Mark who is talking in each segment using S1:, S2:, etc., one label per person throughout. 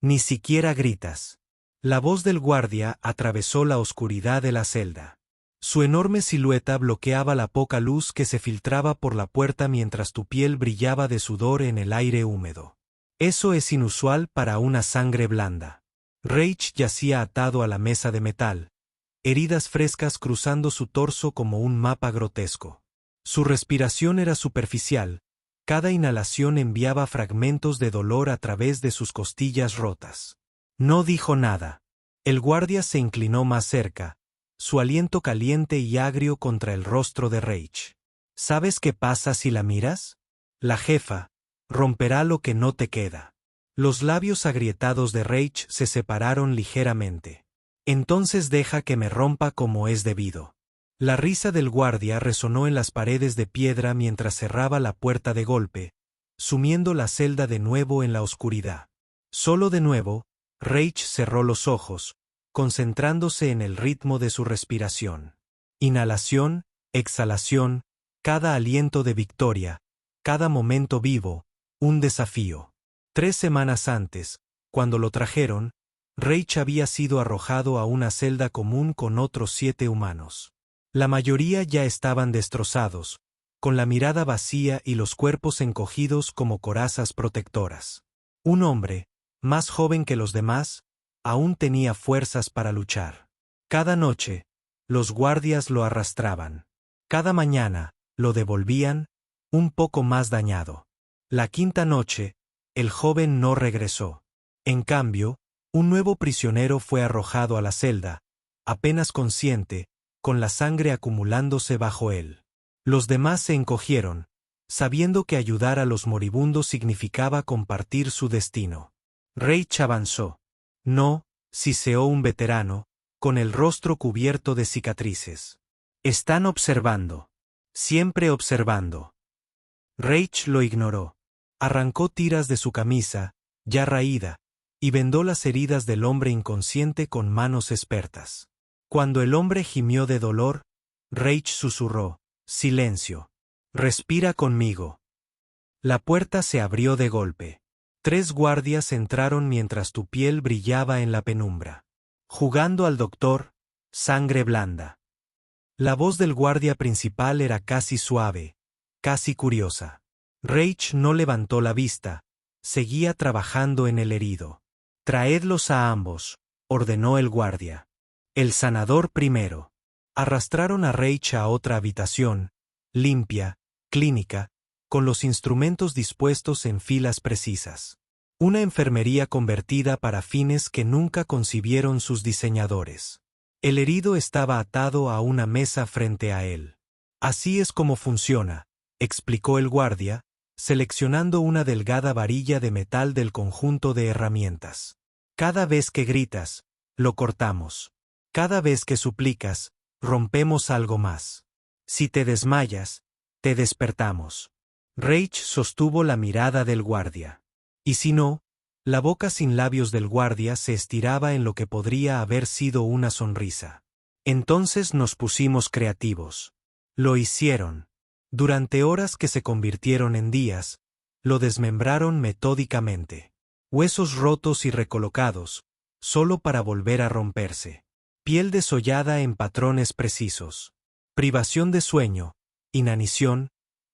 S1: Ni siquiera gritas. La voz del guardia atravesó la oscuridad de la celda. Su enorme silueta bloqueaba la poca luz que se filtraba por la puerta mientras tu piel brillaba de sudor en el aire húmedo. Eso es inusual para una sangre blanda. Rage yacía atado a la mesa de metal, heridas frescas cruzando su torso como un mapa grotesco. Su respiración era superficial, cada inhalación enviaba fragmentos de dolor a través de sus costillas rotas. No dijo nada. El guardia se inclinó más cerca, su aliento caliente y agrio contra el rostro de Rage. ¿Sabes qué pasa si la miras? La jefa romperá lo que no te queda. Los labios agrietados de Rage se separaron ligeramente. Entonces deja que me rompa como es debido. La risa del guardia resonó en las paredes de piedra mientras cerraba la puerta de golpe, sumiendo la celda de nuevo en la oscuridad. Solo de nuevo, Rage cerró los ojos, concentrándose en el ritmo de su respiración. Inhalación, exhalación, cada aliento de victoria, cada momento vivo, un desafío. 3 semanas antes, cuando lo trajeron, Rage había sido arrojado a una celda común con otros 7 humanos. La mayoría ya estaban destrozados, con la mirada vacía y los cuerpos encogidos como corazas protectoras. Un hombre, más joven que los demás, aún tenía fuerzas para luchar. Cada noche, los guardias lo arrastraban. Cada mañana, lo devolvían, un poco más dañado. La quinta noche, el joven no regresó. En cambio, un nuevo prisionero fue arrojado a la celda, apenas consciente, con la sangre acumulándose bajo él. Los demás se encogieron, sabiendo que ayudar a los moribundos significaba compartir su destino. Rage avanzó. No, siseó un veterano, con el rostro cubierto de cicatrices. Están observando. Siempre observando. Rage lo ignoró. Arrancó tiras de su camisa, ya raída, y vendó las heridas del hombre inconsciente con manos expertas. Cuando el hombre gimió de dolor, Rage susurró: silencio. Respira conmigo. La puerta se abrió de golpe. 3 guardias entraron mientras tu piel brillaba en la penumbra. Jugando al doctor, sangre blanda. La voz del guardia principal era casi suave, casi curiosa. Rage no levantó la vista, seguía trabajando en el herido. Traedlos a ambos, ordenó el guardia. El sanador primero. Arrastraron a Rage a otra habitación, limpia, clínica, con los instrumentos dispuestos en filas precisas. Una enfermería convertida para fines que nunca concibieron sus diseñadores. El herido estaba atado a una mesa frente a él. Así es como funciona, explicó el guardia, seleccionando una delgada varilla de metal del conjunto de herramientas. Cada vez que gritas, lo cortamos. Cada vez que suplicas, rompemos algo más. Si te desmayas, te despertamos. Rage sostuvo la mirada del guardia. Y si no, la boca sin labios del guardia se estiraba en lo que podría haber sido una sonrisa. Entonces nos pusimos creativos. Lo hicieron. Durante horas que se convirtieron en días, lo desmembraron metódicamente. Huesos rotos y recolocados, solo para volver a romperse. Piel desollada en patrones precisos. Privación de sueño, inanición,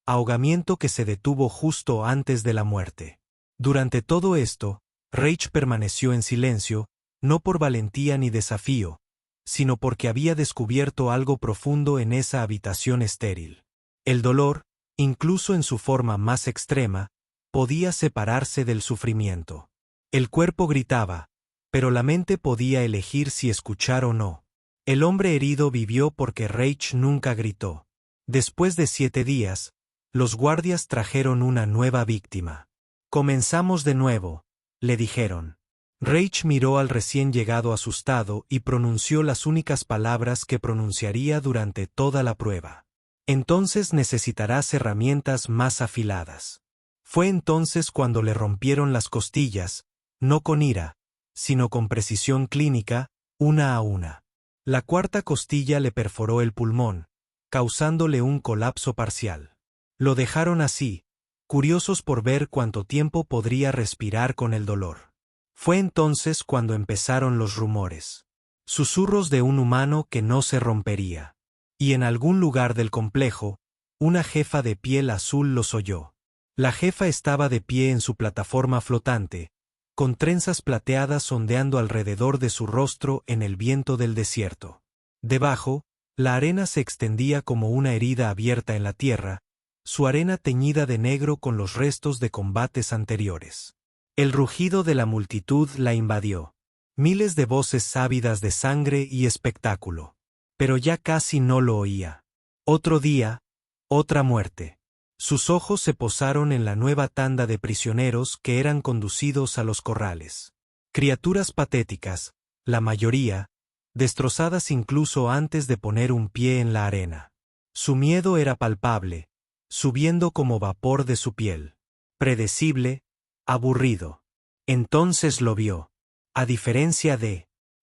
S1: ahogamiento que se detuvo justo antes de la muerte. Durante todo esto, Rage permaneció en silencio, no por valentía ni desafío, sino porque había descubierto algo profundo en esa habitación estéril. El dolor, incluso en su forma más extrema, podía separarse del sufrimiento. El cuerpo gritaba, pero la mente podía elegir si escuchar o no. El hombre herido vivió porque Rage nunca gritó. Después de 7 días, los guardias trajeron una nueva víctima. Comenzamos de nuevo, le dijeron. Rage miró al recién llegado asustado y pronunció las únicas palabras que pronunciaría durante toda la prueba. Entonces necesitarás herramientas más afiladas. Fue entonces cuando le rompieron las costillas, no con ira, sino con precisión clínica, una a una. La 4ª costilla le perforó el pulmón, causándole un colapso parcial. Lo dejaron así, curiosos por ver cuánto tiempo podría respirar con el dolor. Fue entonces cuando empezaron los rumores. Susurros de un humano que no se rompería. Y en algún lugar del complejo, una jefa de piel azul los oyó. La jefa estaba de pie en su plataforma flotante, con trenzas plateadas ondeando alrededor de su rostro en el viento del desierto. Debajo, la arena se extendía como una herida abierta en la tierra, su arena teñida de negro con los restos de combates anteriores. El rugido de la multitud la invadió. Miles de voces ávidas de sangre y espectáculo. Pero ya casi no lo oía. Otro día, otra muerte. Sus ojos se posaron en la nueva tanda de prisioneros que eran conducidos a los corrales. Criaturas patéticas, la mayoría, destrozadas incluso antes de poner un pie en la arena. Su miedo era palpable, subiendo como vapor de su piel. Predecible, aburrido. Entonces lo vio. A diferencia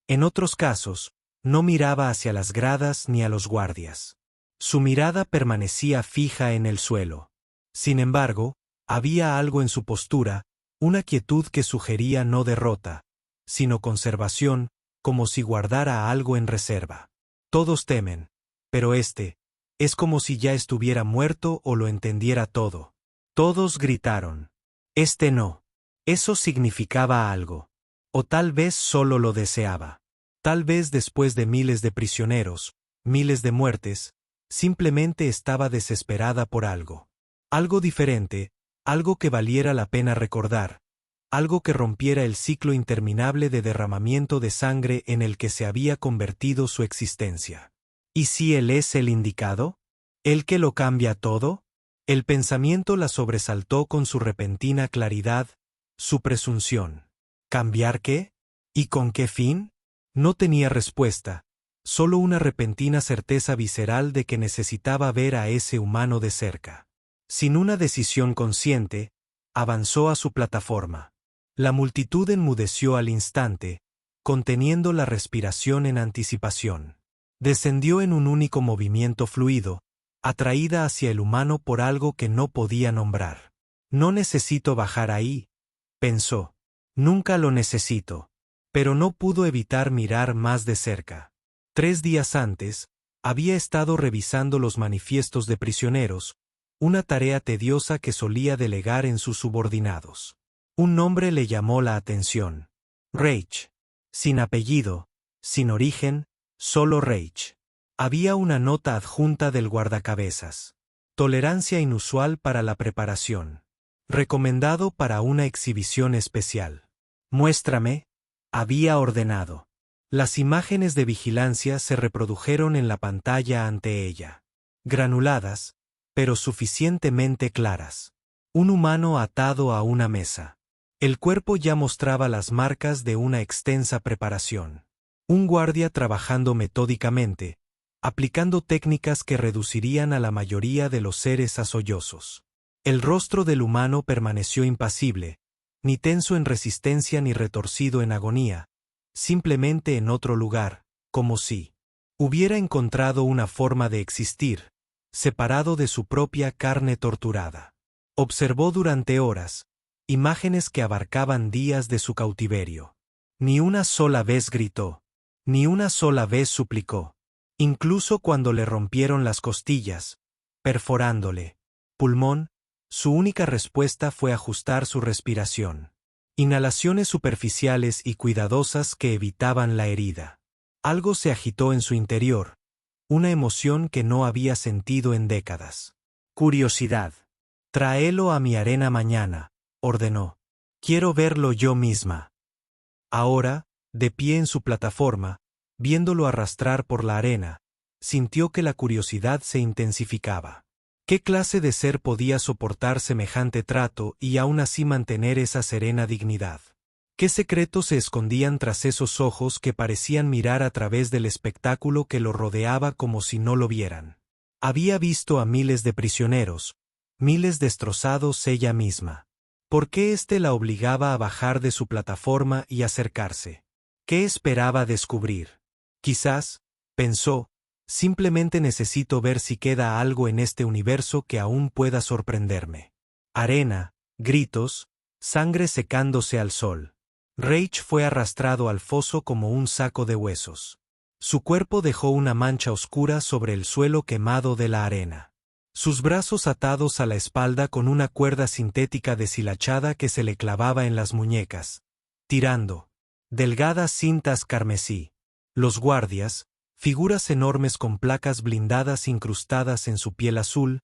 S1: en otros casos, no miraba hacia las gradas ni a los guardias. Su mirada permanecía fija en el suelo. Sin embargo, había algo en su postura, una quietud que sugería no derrota, sino conservación, como si guardara algo en reserva. Todos temen, pero es como si ya estuviera muerto o lo entendiera todo. Todos gritaron. No. Eso significaba algo. O tal vez solo lo deseaba. Tal vez después de miles de prisioneros, miles de muertes, simplemente estaba desesperada por algo. Algo diferente, algo que valiera la pena recordar, algo que rompiera el ciclo interminable de derramamiento de sangre en el que se había convertido su existencia. ¿Y si él es el indicado? ¿El que lo cambia todo? El pensamiento la sobresaltó con su repentina claridad, su presunción. ¿Cambiar qué? ¿Y con qué fin? No tenía respuesta, solo una repentina certeza visceral de que necesitaba ver a ese humano de cerca. Sin una decisión consciente, avanzó a su plataforma. La multitud enmudeció al instante, conteniendo la respiración en anticipación. Descendió en un único movimiento fluido, atraída hacia el humano por algo que no podía nombrar. No necesito bajar ahí, pensó. Nunca lo necesito. Pero no pudo evitar mirar más de cerca. 3 días antes, había estado revisando los manifiestos de prisioneros, una tarea tediosa que solía delegar en sus subordinados. Un nombre le llamó la atención. Reich. Sin apellido, sin origen, solo Reich. Había una nota adjunta del guardacabezas. Tolerancia inusual para la preparación. Recomendado para una exhibición especial. Muéstrame, había ordenado. Las imágenes de vigilancia se reprodujeron en la pantalla ante ella. Granuladas, pero suficientemente claras. Un humano atado a una mesa. El cuerpo ya mostraba las marcas de una extensa preparación. Un guardia trabajando metódicamente, aplicando técnicas que reducirían a la mayoría de los seres a sollozos. El rostro del humano permaneció impasible, ni tenso en resistencia ni retorcido en agonía, simplemente en otro lugar, como si hubiera encontrado una forma de existir, separado de su propia carne torturada. Observó durante horas, imágenes que abarcaban días de su cautiverio. Ni una sola vez gritó, ni una sola vez suplicó, incluso cuando le rompieron las costillas, perforándole pulmón, su única respuesta fue ajustar su respiración. Inhalaciones superficiales y cuidadosas que evitaban la herida. Algo se agitó en su interior, una emoción que no había sentido en décadas. Curiosidad. Tráelo a mi arena mañana, ordenó. Quiero verlo yo misma. Ahora, de pie en su plataforma, viéndolo arrastrar por la arena, sintió que la curiosidad se intensificaba. ¿Qué clase de ser podía soportar semejante trato y aún así mantener esa serena dignidad? ¿Qué secretos se escondían tras esos ojos que parecían mirar a través del espectáculo que lo rodeaba como si no lo vieran? Había visto a miles de prisioneros, miles destrozados ella misma. ¿Por qué la obligaba a bajar de su plataforma y acercarse? ¿Qué esperaba descubrir? Quizás, pensó, simplemente necesito ver si queda algo en este universo que aún pueda sorprenderme. Arena, gritos, sangre secándose al sol. Rage fue arrastrado al foso como un saco de huesos. Su cuerpo dejó una mancha oscura sobre el suelo quemado de la arena. Sus brazos atados a la espalda con una cuerda sintética deshilachada que se le clavaba en las muñecas, tirando delgadas cintas carmesí. Los guardias, figuras enormes con placas blindadas incrustadas en su piel azul,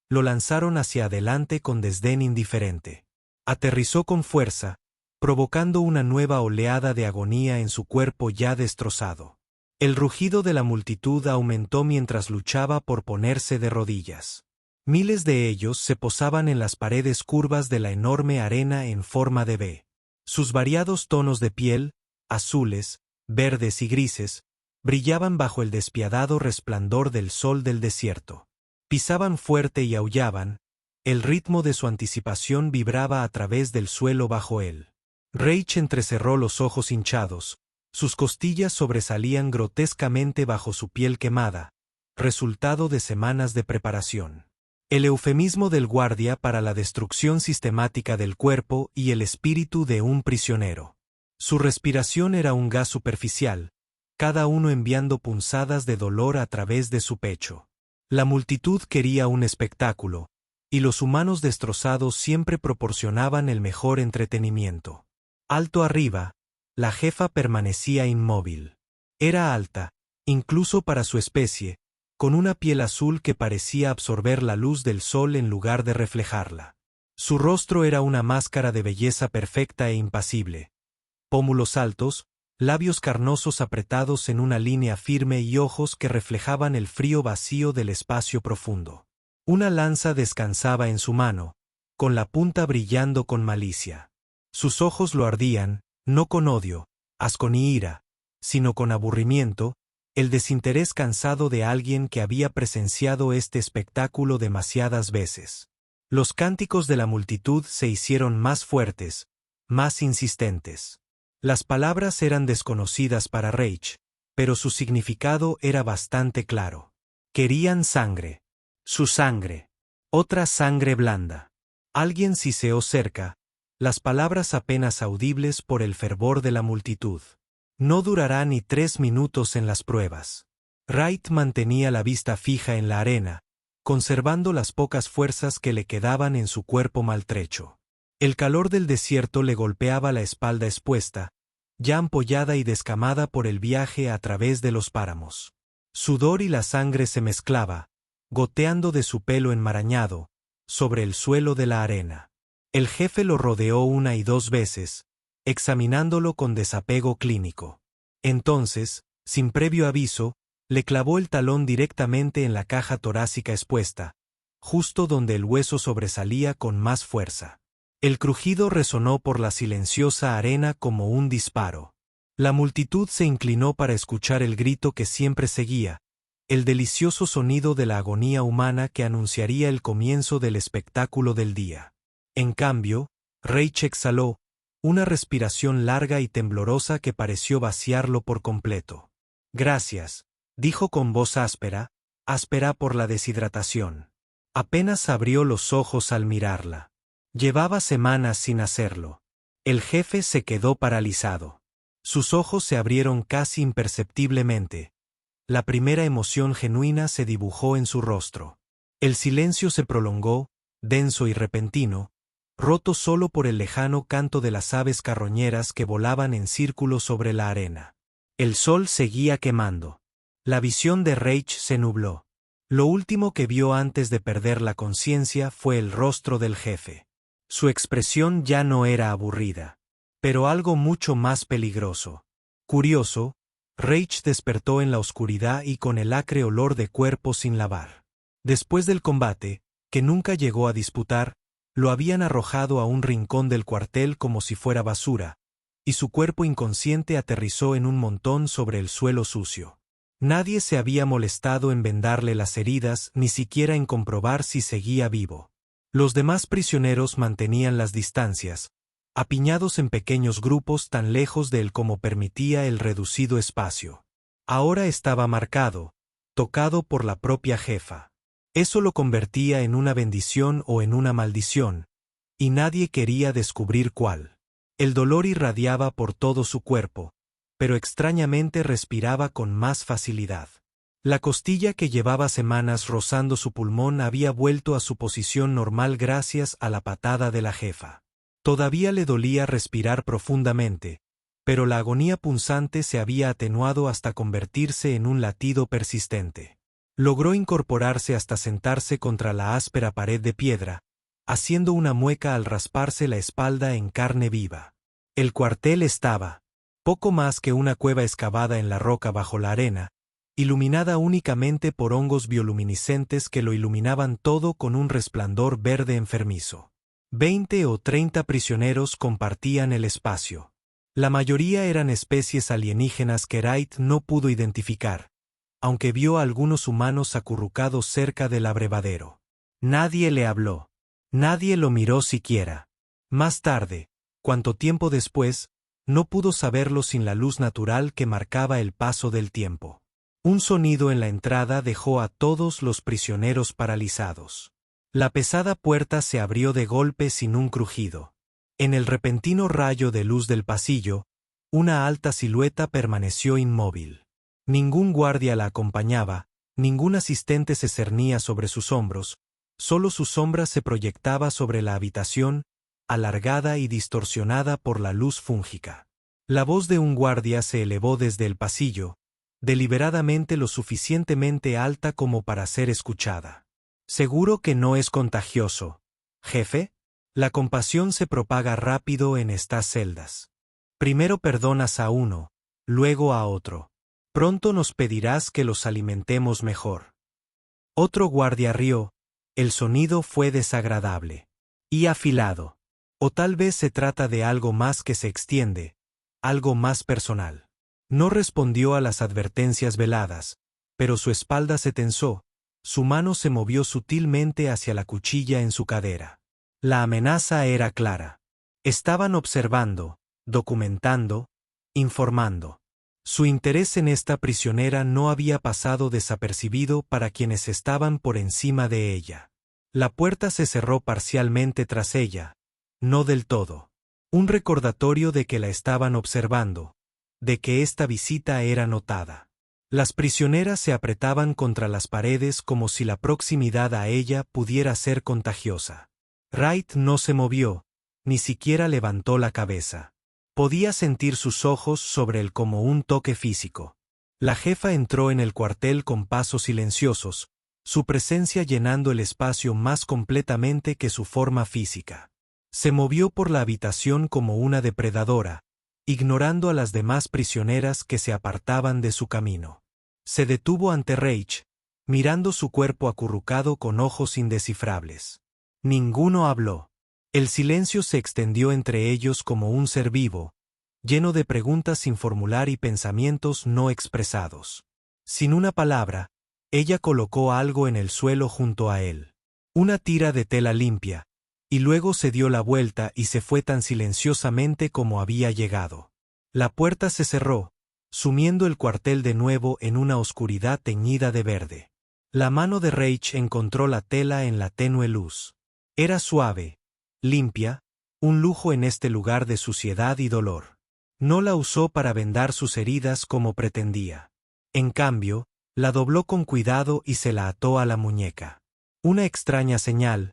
S1: lo lanzaron hacia adelante con desdén indiferente. Aterrizó con fuerza, provocando una nueva oleada de agonía en su cuerpo ya destrozado. El rugido de la multitud aumentó mientras luchaba por ponerse de rodillas. Miles de ellos se posaban en las paredes curvas de la enorme arena en forma de V. Sus variados tonos de piel, azules, verdes y grises, brillaban bajo el despiadado resplandor del sol del desierto. Pisaban fuerte y aullaban, el ritmo de su anticipación vibraba a través del suelo bajo él. Rage entrecerró los ojos hinchados, sus costillas sobresalían grotescamente bajo su piel quemada, resultado de semanas de preparación. El eufemismo del guardia para la destrucción sistemática del cuerpo y el espíritu de un prisionero. Su respiración era un gas superficial, cada uno enviando punzadas de dolor a través de su pecho. La multitud quería un espectáculo, y los humanos destrozados siempre proporcionaban el mejor entretenimiento. Alto arriba, la jefa permanecía inmóvil. Era alta, incluso para su especie, con una piel azul que parecía absorber la luz del sol en lugar de reflejarla. Su rostro era una máscara de belleza perfecta e impasible. Pómulos altos, labios carnosos apretados en una línea firme y ojos que reflejaban el frío vacío del espacio profundo. Una lanza descansaba en su mano, con la punta brillando con malicia. Sus ojos lo ardían, no con odio, asco ni ira, sino con aburrimiento, el desinterés cansado de alguien que había presenciado este espectáculo demasiadas veces. Los cánticos de la multitud se hicieron más fuertes, más insistentes. Las palabras eran desconocidas para Rage, pero su significado era bastante claro. Querían sangre. Su sangre. Otra sangre blanda. Alguien siseó cerca, las palabras apenas audibles por el fervor de la multitud. No durará ni 3 minutos en las pruebas. Wright mantenía la vista fija en la arena, conservando las pocas fuerzas que le quedaban en su cuerpo maltrecho. El calor del desierto le golpeaba la espalda expuesta, ya ampollada y descamada por el viaje a través de los páramos. Sudor y la sangre se mezclaba, goteando de su pelo enmarañado, sobre el suelo de la arena. El jefe lo rodeó 1 y 2 veces, examinándolo con desapego clínico. Entonces, sin previo aviso, le clavó el talón directamente en la caja torácica expuesta, justo donde el hueso sobresalía con más fuerza. El crujido resonó por la silenciosa arena como un disparo. La multitud se inclinó para escuchar el grito que siempre seguía, el delicioso sonido de la agonía humana que anunciaría el comienzo del espectáculo del día. En cambio, Rage exhaló, una respiración larga y temblorosa que pareció vaciarlo por completo. Gracias, dijo con voz áspera, áspera por la deshidratación. Apenas abrió los ojos al mirarla. Llevaba semanas sin hacerlo. El jefe se quedó paralizado. Sus ojos se abrieron casi imperceptiblemente. La primera emoción genuina se dibujó en su rostro. El silencio se prolongó, denso y repentino, roto solo por el lejano canto de las aves carroñeras que volaban en círculo sobre la arena. El sol seguía quemando. La visión de Rage se nubló. Lo último que vio antes de perder la conciencia fue el rostro del jefe. Su expresión ya no era aburrida, pero algo mucho más peligroso. Curioso, Rage despertó en la oscuridad y con el acre olor de cuerpo sin lavar. Después del combate, que nunca llegó a disputar, lo habían arrojado a un rincón del cuartel como si fuera basura, y su cuerpo inconsciente aterrizó en un montón sobre el suelo sucio. Nadie se había molestado en vendarle las heridas, ni siquiera en comprobar si seguía vivo. Los demás prisioneros mantenían las distancias, apiñados en pequeños grupos tan lejos de él como permitía el reducido espacio. Ahora estaba marcado, tocado por la propia jefa. Eso lo convertía en una bendición o en una maldición, y nadie quería descubrir cuál. El dolor irradiaba por todo su cuerpo, pero extrañamente respiraba con más facilidad. La costilla que llevaba semanas rozando su pulmón había vuelto a su posición normal gracias a la patada de la jefa. Todavía le dolía respirar profundamente, pero la agonía punzante se había atenuado hasta convertirse en un latido persistente. Logró incorporarse hasta sentarse contra la áspera pared de piedra, haciendo una mueca al rasparse la espalda en carne viva. El cuartel estaba, poco más que una cueva excavada en la roca bajo la arena, iluminada únicamente por hongos bioluminiscentes que lo iluminaban todo con un resplandor verde enfermizo. 20 o 30 prisioneros compartían el espacio. La mayoría eran especies alienígenas que Wright no pudo identificar, aunque vio a algunos humanos acurrucados cerca del abrevadero. Nadie le habló. Nadie lo miró siquiera. Más tarde, cuánto tiempo después, no pudo saberlo sin la luz natural que marcaba el paso del tiempo. Un sonido en la entrada dejó a todos los prisioneros paralizados. La pesada puerta se abrió de golpe sin un crujido. En el repentino rayo de luz del pasillo, una alta silueta permaneció inmóvil. Ningún guardia la acompañaba, ningún asistente se cernía sobre sus hombros, solo su sombra se proyectaba sobre la habitación, alargada y distorsionada por la luz fúngica. La voz de un guardia se elevó desde el pasillo, deliberadamente lo suficientemente alta como para ser escuchada. «¿Seguro que no es contagioso, jefe? La compasión se propaga rápido en estas celdas. Primero perdonas a uno, luego a otro. Pronto nos pedirás que los alimentemos mejor». Otro guardia rió, el sonido fue desagradable y afilado. O tal vez se trata de algo más que se extiende, algo más personal. No respondió a las advertencias veladas, pero su espalda se tensó, su mano se movió sutilmente hacia la cuchilla en su cadera. La amenaza era clara. Estaban observando, documentando, informando. Su interés en esta prisionera no había pasado desapercibido para quienes estaban por encima de ella. La puerta se cerró parcialmente tras ella, no del todo. Un recordatorio de que la estaban observando, de que esta visita era notada. Las prisioneras se apretaban contra las paredes como si la proximidad a ella pudiera ser contagiosa. Wright no se movió, ni siquiera levantó la cabeza. Podía sentir sus ojos sobre él como un toque físico. La jefa entró en el cuartel con pasos silenciosos, su presencia llenando el espacio más completamente que su forma física. Se movió por la habitación como una depredadora, ignorando a las demás prisioneras que se apartaban de su camino. Se detuvo ante Reich, mirando su cuerpo acurrucado con ojos indescifrables. Ninguno habló. El silencio se extendió entre ellos como un ser vivo, lleno de preguntas sin formular y pensamientos no expresados. Sin una palabra, ella colocó algo en el suelo junto a él. Una tira de tela limpia, y luego se dio la vuelta y se fue tan silenciosamente como había llegado. La puerta se cerró, sumiendo el cuartel de nuevo en una oscuridad teñida de verde. La mano de Reich encontró la tela en la tenue luz. Era suave, limpia, un lujo en este lugar de suciedad y dolor. No la usó para vendar sus heridas como pretendía. En cambio, la dobló con cuidado y se la ató a la muñeca. Una extraña señal,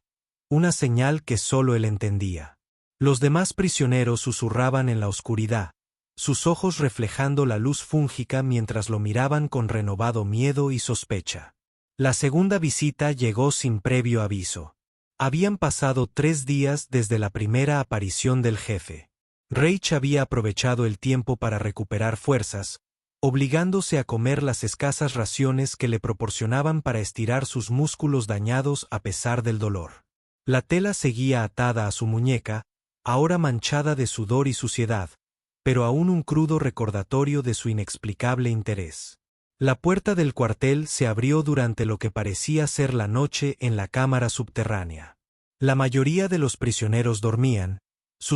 S1: una señal que solo él entendía. Los demás prisioneros susurraban en la oscuridad, sus ojos reflejando la luz fúngica mientras lo miraban con renovado miedo y sospecha. La segunda visita llegó sin previo aviso. Habían pasado 3 días desde la primera aparición del jefe. Reich había aprovechado el tiempo para recuperar fuerzas, obligándose a comer las escasas raciones que le proporcionaban para estirar sus músculos dañados a pesar del dolor. La tela seguía atada a su muñeca, ahora manchada de sudor y suciedad, pero aún un crudo recordatorio de su inexplicable interés. La puerta del cuartel se abrió durante lo que parecía ser la noche en la cámara subterránea. La mayoría de los prisioneros dormían,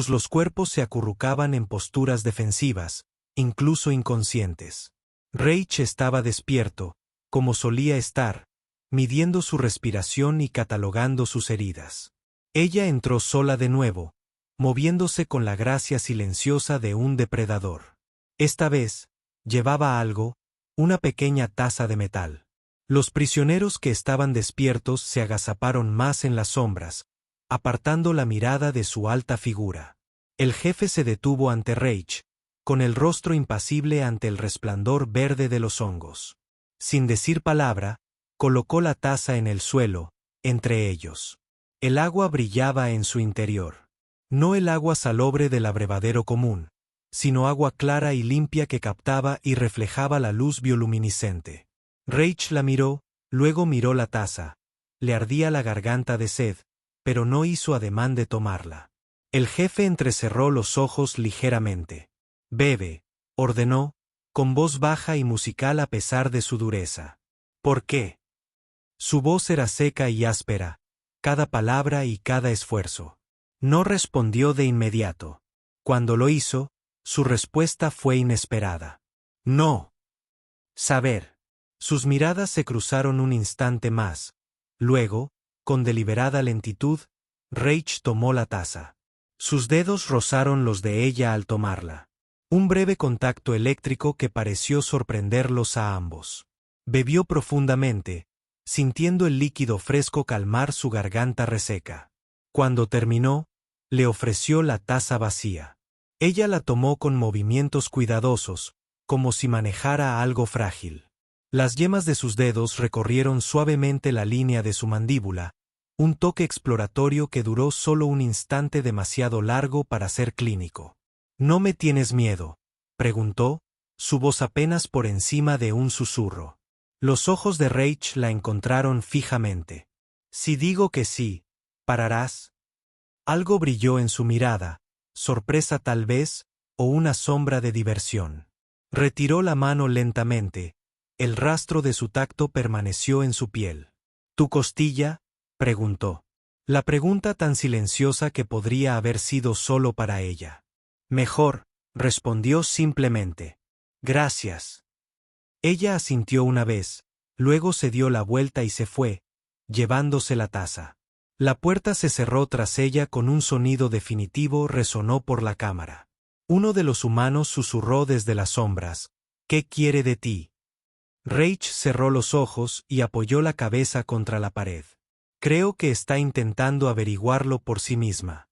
S1: los cuerpos se acurrucaban en posturas defensivas, incluso inconscientes. Reich estaba despierto, como solía estar, midiendo su respiración y catalogando sus heridas. Ella entró sola de nuevo, moviéndose con la gracia silenciosa de un depredador. Esta vez, llevaba algo, una pequeña taza de metal. Los prisioneros que estaban despiertos se agazaparon más en las sombras, apartando la mirada de su alta figura. El jefe se detuvo ante Reich, con el rostro impasible ante el resplandor verde de los hongos. Sin decir palabra, colocó la taza en el suelo, entre ellos. El agua brillaba en su interior. No el agua salobre del abrevadero común, sino agua clara y limpia que captaba y reflejaba la luz bioluminiscente. Reich la miró, luego miró la taza. Le ardía la garganta de sed, pero no hizo ademán de tomarla. El jefe entrecerró los ojos ligeramente. «Bebe», ordenó, con voz baja y musical a pesar de su dureza. «¿Por qué?» Su voz era seca y áspera, cada palabra y cada esfuerzo. No respondió de inmediato. Cuando lo hizo, su respuesta fue inesperada. «No». «Saber». Sus miradas se cruzaron un instante más. Luego, con deliberada lentitud, Reich tomó la taza. Sus dedos rozaron los de ella al tomarla. Un breve contacto eléctrico que pareció sorprenderlos a ambos. Bebió profundamente, sintiendo el líquido fresco calmar su garganta reseca. Cuando terminó, le ofreció la taza vacía. Ella la tomó con movimientos cuidadosos, como si manejara algo frágil. Las yemas de sus dedos recorrieron suavemente la línea de su mandíbula, un toque exploratorio que duró solo un instante demasiado largo para ser clínico. «¿No me tienes miedo?», preguntó, su voz apenas por encima de un susurro. Los ojos de Reich la encontraron fijamente. «Si digo que sí, ¿pararás?». Algo brilló en su mirada, sorpresa tal vez, o una sombra de diversión. Retiró la mano lentamente. El rastro de su tacto permaneció en su piel. «¿Tu costilla?», preguntó. La pregunta tan silenciosa que podría haber sido solo para ella. «Mejor», respondió simplemente. «Gracias». Ella asintió una vez, luego se dio la vuelta y se fue, llevándose la taza. La puerta se cerró tras ella con un sonido definitivo resonó por la cámara. Uno de los humanos susurró desde las sombras. «¿Qué quiere de ti?». Reich cerró los ojos y apoyó la cabeza contra la pared. «Creo que está intentando averiguarlo por sí misma».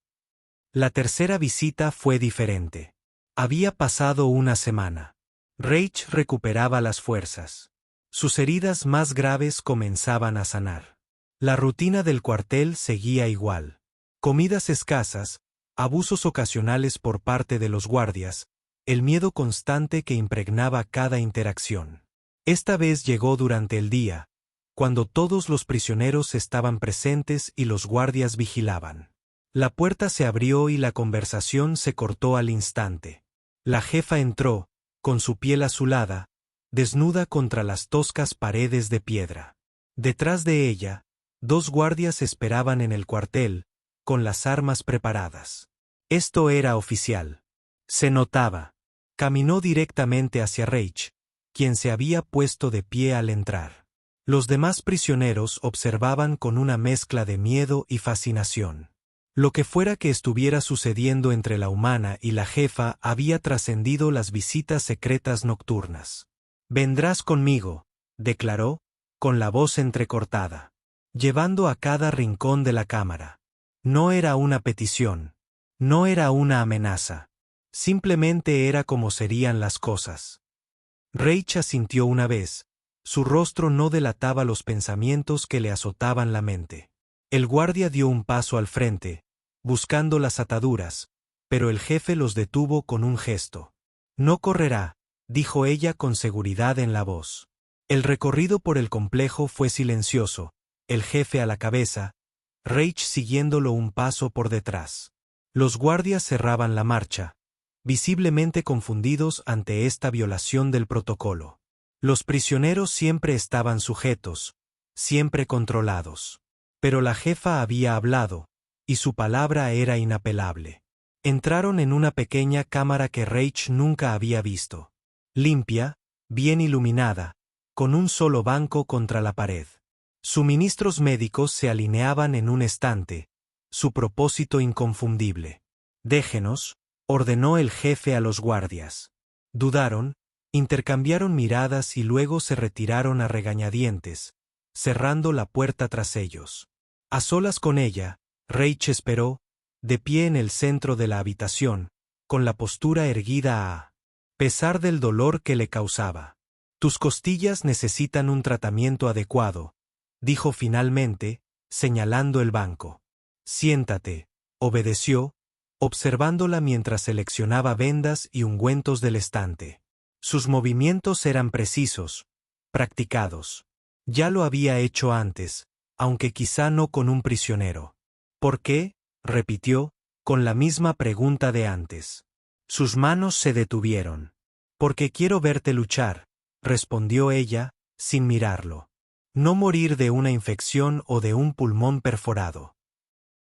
S1: La tercera visita fue diferente. Había pasado una semana. Reich recuperaba las fuerzas. Sus heridas más graves comenzaban a sanar. La rutina del cuartel seguía igual. Comidas escasas, abusos ocasionales por parte de los guardias, el miedo constante que impregnaba cada interacción. Esta vez llegó durante el día, cuando todos los prisioneros estaban presentes y los guardias vigilaban. La puerta se abrió y la conversación se cortó al instante. La jefa entró, con su piel azulada, desnuda contra las toscas paredes de piedra. Detrás de ella, 2 guardias esperaban en el cuartel, con las armas preparadas. Esto era oficial. Se notaba. Caminó directamente hacia Reich, quien se había puesto de pie al entrar. Los demás prisioneros observaban con una mezcla de miedo y fascinación. Lo que fuera que estuviera sucediendo entre la humana y la jefa había trascendido las visitas secretas nocturnas. «Vendrás conmigo», declaró, con la voz entrecortada, llevando a cada rincón de la cámara. No era una petición. No era una amenaza. Simplemente era como serían las cosas. Reich asintió una vez. Su rostro no delataba los pensamientos que le azotaban la mente. El guardia dio un paso al frente, buscando las ataduras, pero el jefe los detuvo con un gesto. «No correrá», dijo ella con seguridad en la voz. El recorrido por el complejo fue silencioso, el jefe a la cabeza, Reich siguiéndolo un paso por detrás. Los guardias cerraban la marcha, visiblemente confundidos ante esta violación del protocolo. Los prisioneros siempre estaban sujetos, siempre controlados. Pero la jefa había hablado, y su palabra era inapelable. Entraron en una pequeña cámara que Reich nunca había visto. Limpia, bien iluminada, con un solo banco contra la pared. Suministros médicos se alineaban en un estante, su propósito inconfundible. Déjenos, ordenó el jefe a los guardias. Dudaron, intercambiaron miradas y luego se retiraron a regañadientes, cerrando la puerta tras ellos. A solas con ella, Reich esperó, de pie en el centro de la habitación, con la postura erguida a pesar del dolor que le causaba. Tus costillas necesitan un tratamiento adecuado, dijo finalmente, señalando el banco. Siéntate, obedeció, observándola mientras seleccionaba vendas y ungüentos del estante. Sus movimientos eran precisos, practicados. Ya lo había hecho antes, aunque quizá no con un prisionero. ¿Por qué?, repitió, con la misma pregunta de antes. Sus manos se detuvieron. Porque quiero verte luchar, respondió ella, sin mirarlo. No morir de una infección o de un pulmón perforado.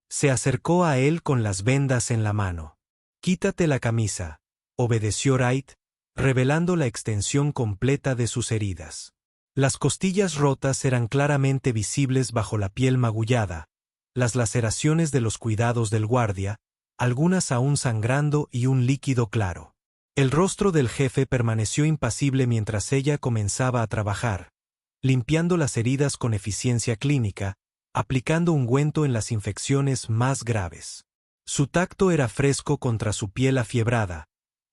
S1: Se acercó a él con las vendas en la mano. Quítate la camisa, obedeció Wright, revelando la extensión completa de sus heridas. Las costillas rotas eran claramente visibles bajo la piel magullada, las laceraciones de los cuidados del guardia, algunas aún sangrando y un líquido claro. El rostro del jefe permaneció impasible mientras ella comenzaba a trabajar, limpiando las heridas con eficiencia clínica, aplicando ungüento en las infecciones más graves. Su tacto era fresco contra su piel afiebrada,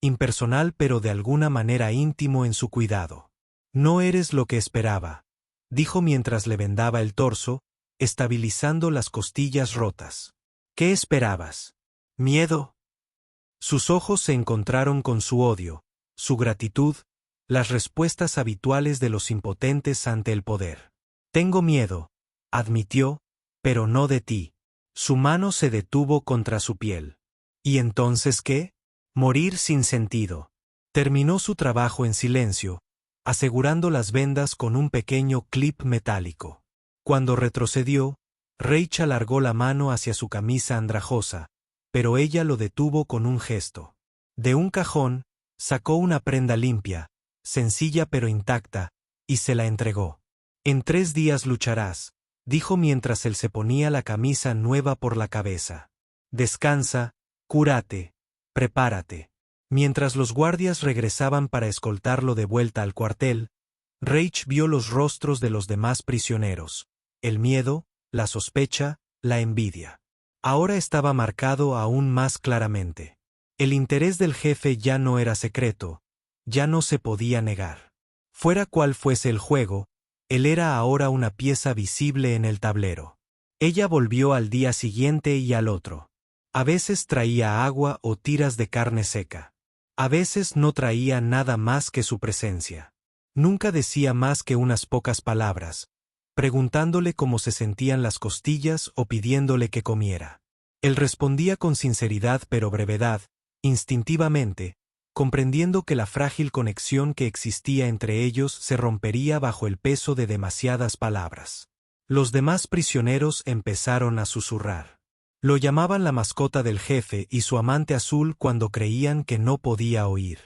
S1: impersonal pero de alguna manera íntimo en su cuidado. No eres lo que esperaba, dijo mientras le vendaba el torso, estabilizando las costillas rotas. ¿Qué esperabas? ¿Miedo? Sus ojos se encontraron con su odio, su gratitud, las respuestas habituales de los impotentes ante el poder. Tengo miedo, admitió, pero no de ti. Su mano se detuvo contra su piel. ¿Y entonces qué? Morir sin sentido. Terminó su trabajo en silencio, asegurando las vendas con un pequeño clip metálico. Cuando retrocedió, Reich alargó la mano hacia su camisa andrajosa, pero ella lo detuvo con un gesto. De un cajón, sacó una prenda limpia, sencilla pero intacta, y se la entregó. En 3 días lucharás, dijo mientras él se ponía la camisa nueva por la cabeza. Descansa, cúrate, prepárate. Mientras los guardias regresaban para escoltarlo de vuelta al cuartel, Reich vio los rostros de los demás prisioneros, el miedo, la sospecha, la envidia. Ahora estaba marcado aún más claramente. El interés del jefe ya no era secreto, ya no se podía negar. Fuera cual fuese el juego, él era ahora una pieza visible en el tablero. Ella volvió al día siguiente y al otro. A veces traía agua o tiras de carne seca. A veces no traía nada más que su presencia. Nunca decía más que unas pocas palabras, preguntándole cómo se sentían las costillas o pidiéndole que comiera. Él respondía con sinceridad pero brevedad, instintivamente, comprendiendo que la frágil conexión que existía entre ellos se rompería bajo el peso de demasiadas palabras. Los demás prisioneros empezaron a susurrar. Lo llamaban la mascota del jefe y su amante azul cuando creían que no podía oír.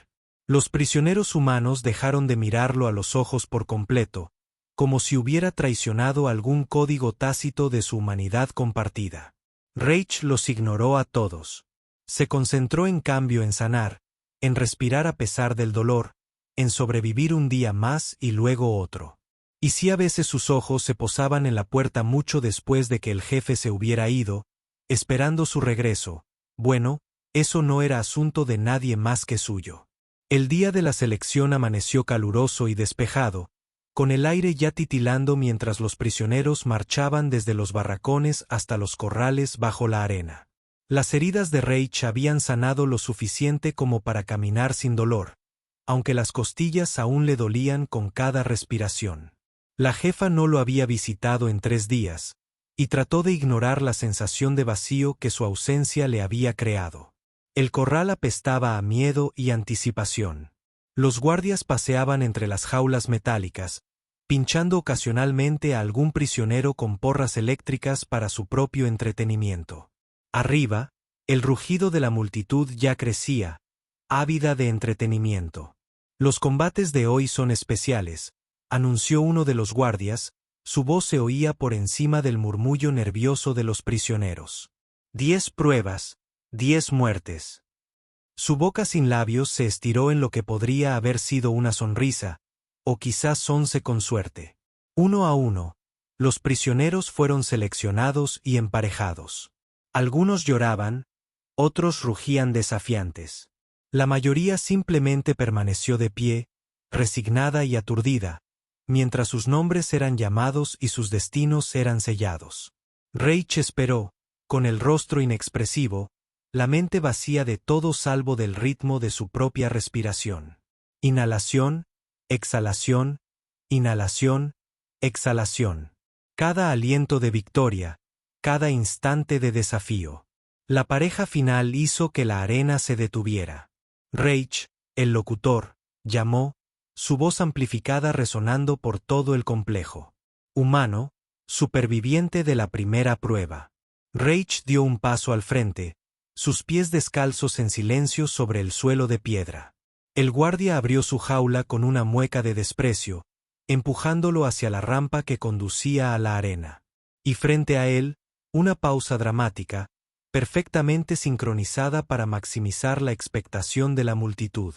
S1: Los prisioneros humanos dejaron de mirarlo a los ojos por completo, como si hubiera traicionado algún código tácito de su humanidad compartida. Reich los ignoró a todos. Se concentró en cambio en sanar, en respirar a pesar del dolor, en sobrevivir un día más y luego otro. Y si a veces sus ojos se posaban en la puerta mucho después de que el jefe se hubiera ido, esperando su regreso, bueno, eso no era asunto de nadie más que suyo. El día de la selección amaneció caluroso y despejado, con el aire ya titilando mientras los prisioneros marchaban desde los barracones hasta los corrales bajo la arena. Las heridas de Reich habían sanado lo suficiente como para caminar sin dolor, aunque las costillas aún le dolían con cada respiración. La jefa no lo había visitado en 3 días, y trató de ignorar la sensación de vacío que su ausencia le había creado. El corral apestaba a miedo y anticipación. Los guardias paseaban entre las jaulas metálicas, pinchando ocasionalmente a algún prisionero con porras eléctricas para su propio entretenimiento. Arriba, el rugido de la multitud ya crecía, ávida de entretenimiento. Los combates de hoy son especiales, anunció uno de los guardias, su voz se oía por encima del murmullo nervioso de los prisioneros. 10 pruebas, 10 muertes. Su boca sin labios se estiró en lo que podría haber sido una sonrisa, o quizás 11 con suerte. Uno a uno, los prisioneros fueron seleccionados y emparejados. Algunos lloraban, otros rugían desafiantes. La mayoría simplemente permaneció de pie, resignada y aturdida, mientras sus nombres eran llamados y sus destinos eran sellados. Reich esperó, con el rostro inexpresivo, la mente vacía de todo salvo del ritmo de su propia respiración. Inhalación, exhalación, inhalación, exhalación. Cada aliento de victoria, cada instante de desafío. La pareja final hizo que la arena se detuviera. Reich, el locutor, llamó, su voz amplificada resonando por todo el complejo. Humano, superviviente de la primera prueba. Reich dio un paso al frente, sus pies descalzos en silencio sobre el suelo de piedra. El guardia abrió su jaula con una mueca de desprecio, empujándolo hacia la rampa que conducía a la arena. Y frente a él, una pausa dramática, perfectamente sincronizada para maximizar la expectación de la multitud.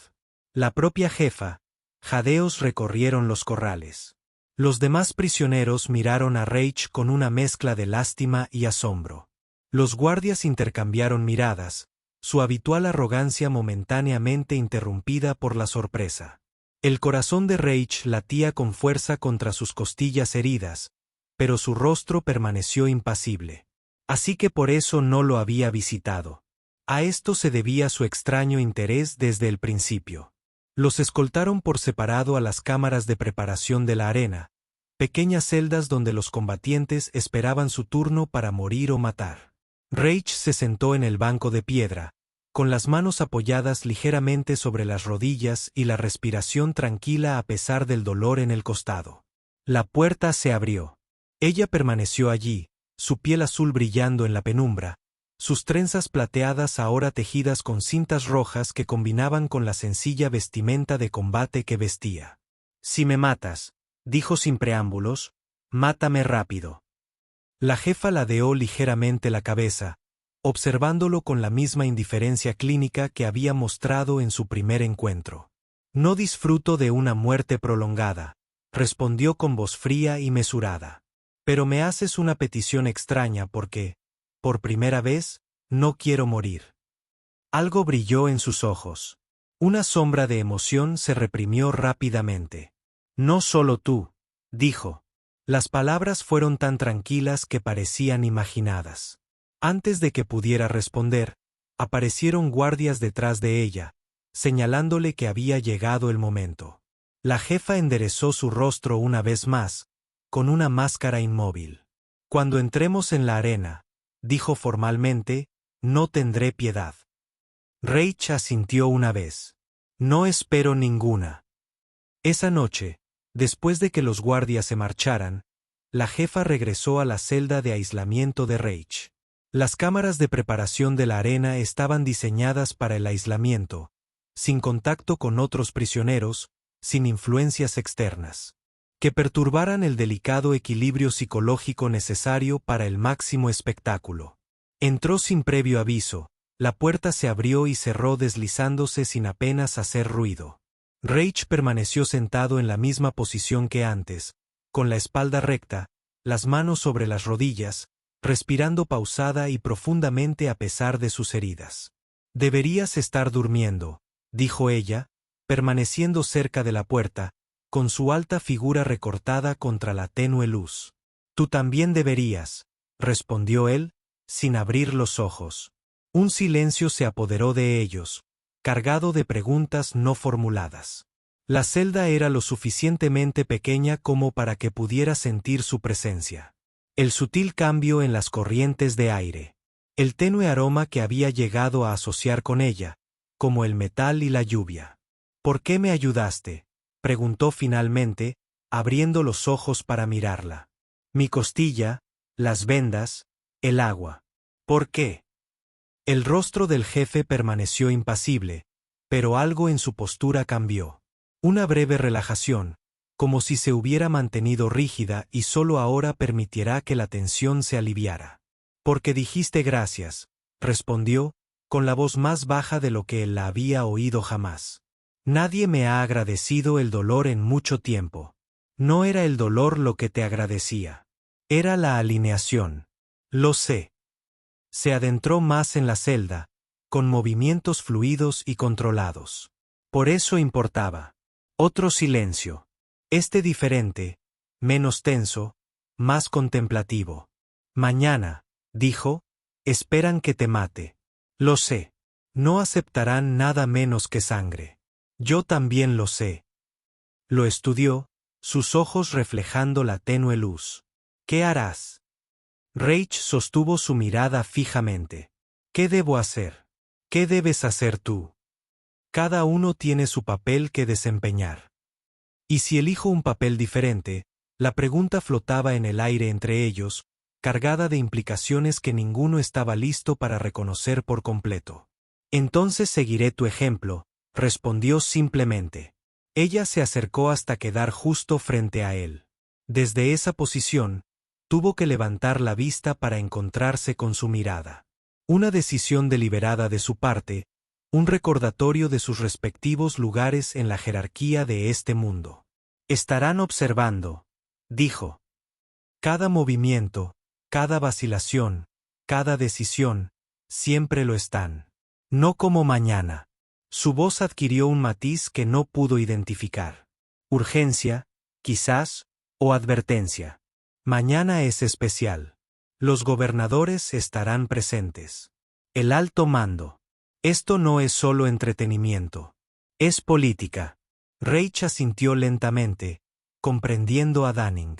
S1: La propia jefa, jadeos recorrieron los corrales. Los demás prisioneros miraron a Reich con una mezcla de lástima y asombro. Los guardias intercambiaron miradas, su habitual arrogancia momentáneamente interrumpida por la sorpresa. El corazón de Reich latía con fuerza contra sus costillas heridas, pero su rostro permaneció impasible. Así que por eso no lo había visitado. A esto se debía su extraño interés desde el principio. Los escoltaron por separado a las cámaras de preparación de la arena, pequeñas celdas donde los combatientes esperaban su turno para morir o matar. Reich se sentó en el banco de piedra, con las manos apoyadas ligeramente sobre las rodillas y la respiración tranquila a pesar del dolor en el costado. La puerta se abrió. Ella permaneció allí, su piel azul brillando en la penumbra, sus trenzas plateadas ahora tejidas con cintas rojas que combinaban con la sencilla vestimenta de combate que vestía. «Si me matas», dijo sin preámbulos, «mátame rápido». La jefa ladeó ligeramente la cabeza, observándolo con la misma indiferencia clínica que había mostrado en su primer encuentro. «No disfruto de una muerte prolongada», respondió con voz fría y mesurada. «Pero me haces una petición extraña porque, por primera vez, no quiero morir». Algo brilló en sus ojos. Una sombra de emoción se reprimió rápidamente. «No solo tú», dijo. Las palabras fueron tan tranquilas que parecían imaginadas. Antes de que pudiera responder, aparecieron guardias detrás de ella, señalándole que había llegado el momento. La jefa enderezó su rostro una vez más, con una máscara inmóvil. «Cuando entremos en la arena», dijo formalmente, «no tendré piedad». Reich asintió una vez. «No espero ninguna». Esa noche, después de que los guardias se marcharan, la jefa regresó a la celda de aislamiento de Reich. Las cámaras de preparación de la arena estaban diseñadas para el aislamiento, sin contacto con otros prisioneros, sin influencias externas, que perturbaran el delicado equilibrio psicológico necesario para el máximo espectáculo. Entró sin previo aviso, la puerta se abrió y cerró deslizándose sin apenas hacer ruido. Reich permaneció sentado en la misma posición que antes, con la espalda recta, las manos sobre las rodillas, respirando pausada y profundamente a pesar de sus heridas. «Deberías estar durmiendo», dijo ella, permaneciendo cerca de la puerta, con su alta figura recortada contra la tenue luz. «Tú también deberías», respondió él, sin abrir los ojos. Un silencio se apoderó de ellos, cargado de preguntas no formuladas. La celda era lo suficientemente pequeña como para que pudiera sentir su presencia. El sutil cambio en las corrientes de aire. El tenue aroma que había llegado a asociar con ella, como el metal y la lluvia. «¿Por qué me ayudaste?», preguntó finalmente, abriendo los ojos para mirarla. «Mi costilla, las vendas, el agua». «¿Por qué?». El rostro del jefe permaneció impasible, pero algo en su postura cambió. Una breve relajación, como si se hubiera mantenido rígida y solo ahora permitirá que la tensión se aliviara. «Porque dijiste gracias», respondió, con la voz más baja de lo que él la había oído jamás. Nadie me ha agradecido el dolor en mucho tiempo. No era el dolor lo que te agradecía. Era la alineación. Lo sé. Se adentró más en la celda, con movimientos fluidos y controlados. Por eso importaba. Otro silencio. Este diferente, menos tenso, más contemplativo. Mañana, dijo, esperan que te mate. Lo sé. No aceptarán nada menos que sangre. Yo también lo sé. Lo estudió, sus ojos reflejando la tenue luz. ¿Qué harás? Rach sostuvo su mirada fijamente. ¿Qué debo hacer? ¿Qué debes hacer tú? Cada uno tiene su papel que desempeñar. Y si elijo un papel diferente, la pregunta flotaba en el aire entre ellos, cargada de implicaciones que ninguno estaba listo para reconocer por completo. Entonces seguiré tu ejemplo, respondió simplemente. Ella se acercó hasta quedar justo frente a él. Desde esa posición, tuvo que levantar la vista para encontrarse con su mirada. Una decisión deliberada de su parte, un recordatorio de sus respectivos lugares en la jerarquía de este mundo. Estarán observando, dijo. Cada movimiento, cada vacilación, cada decisión, siempre lo están. No como mañana. Su voz adquirió un matiz que no pudo identificar. Urgencia, quizás, o advertencia. Mañana es especial. Los gobernadores estarán presentes. El alto mando. Esto no es solo entretenimiento. Es política. Rach asintió lentamente, comprendiendo a Danning.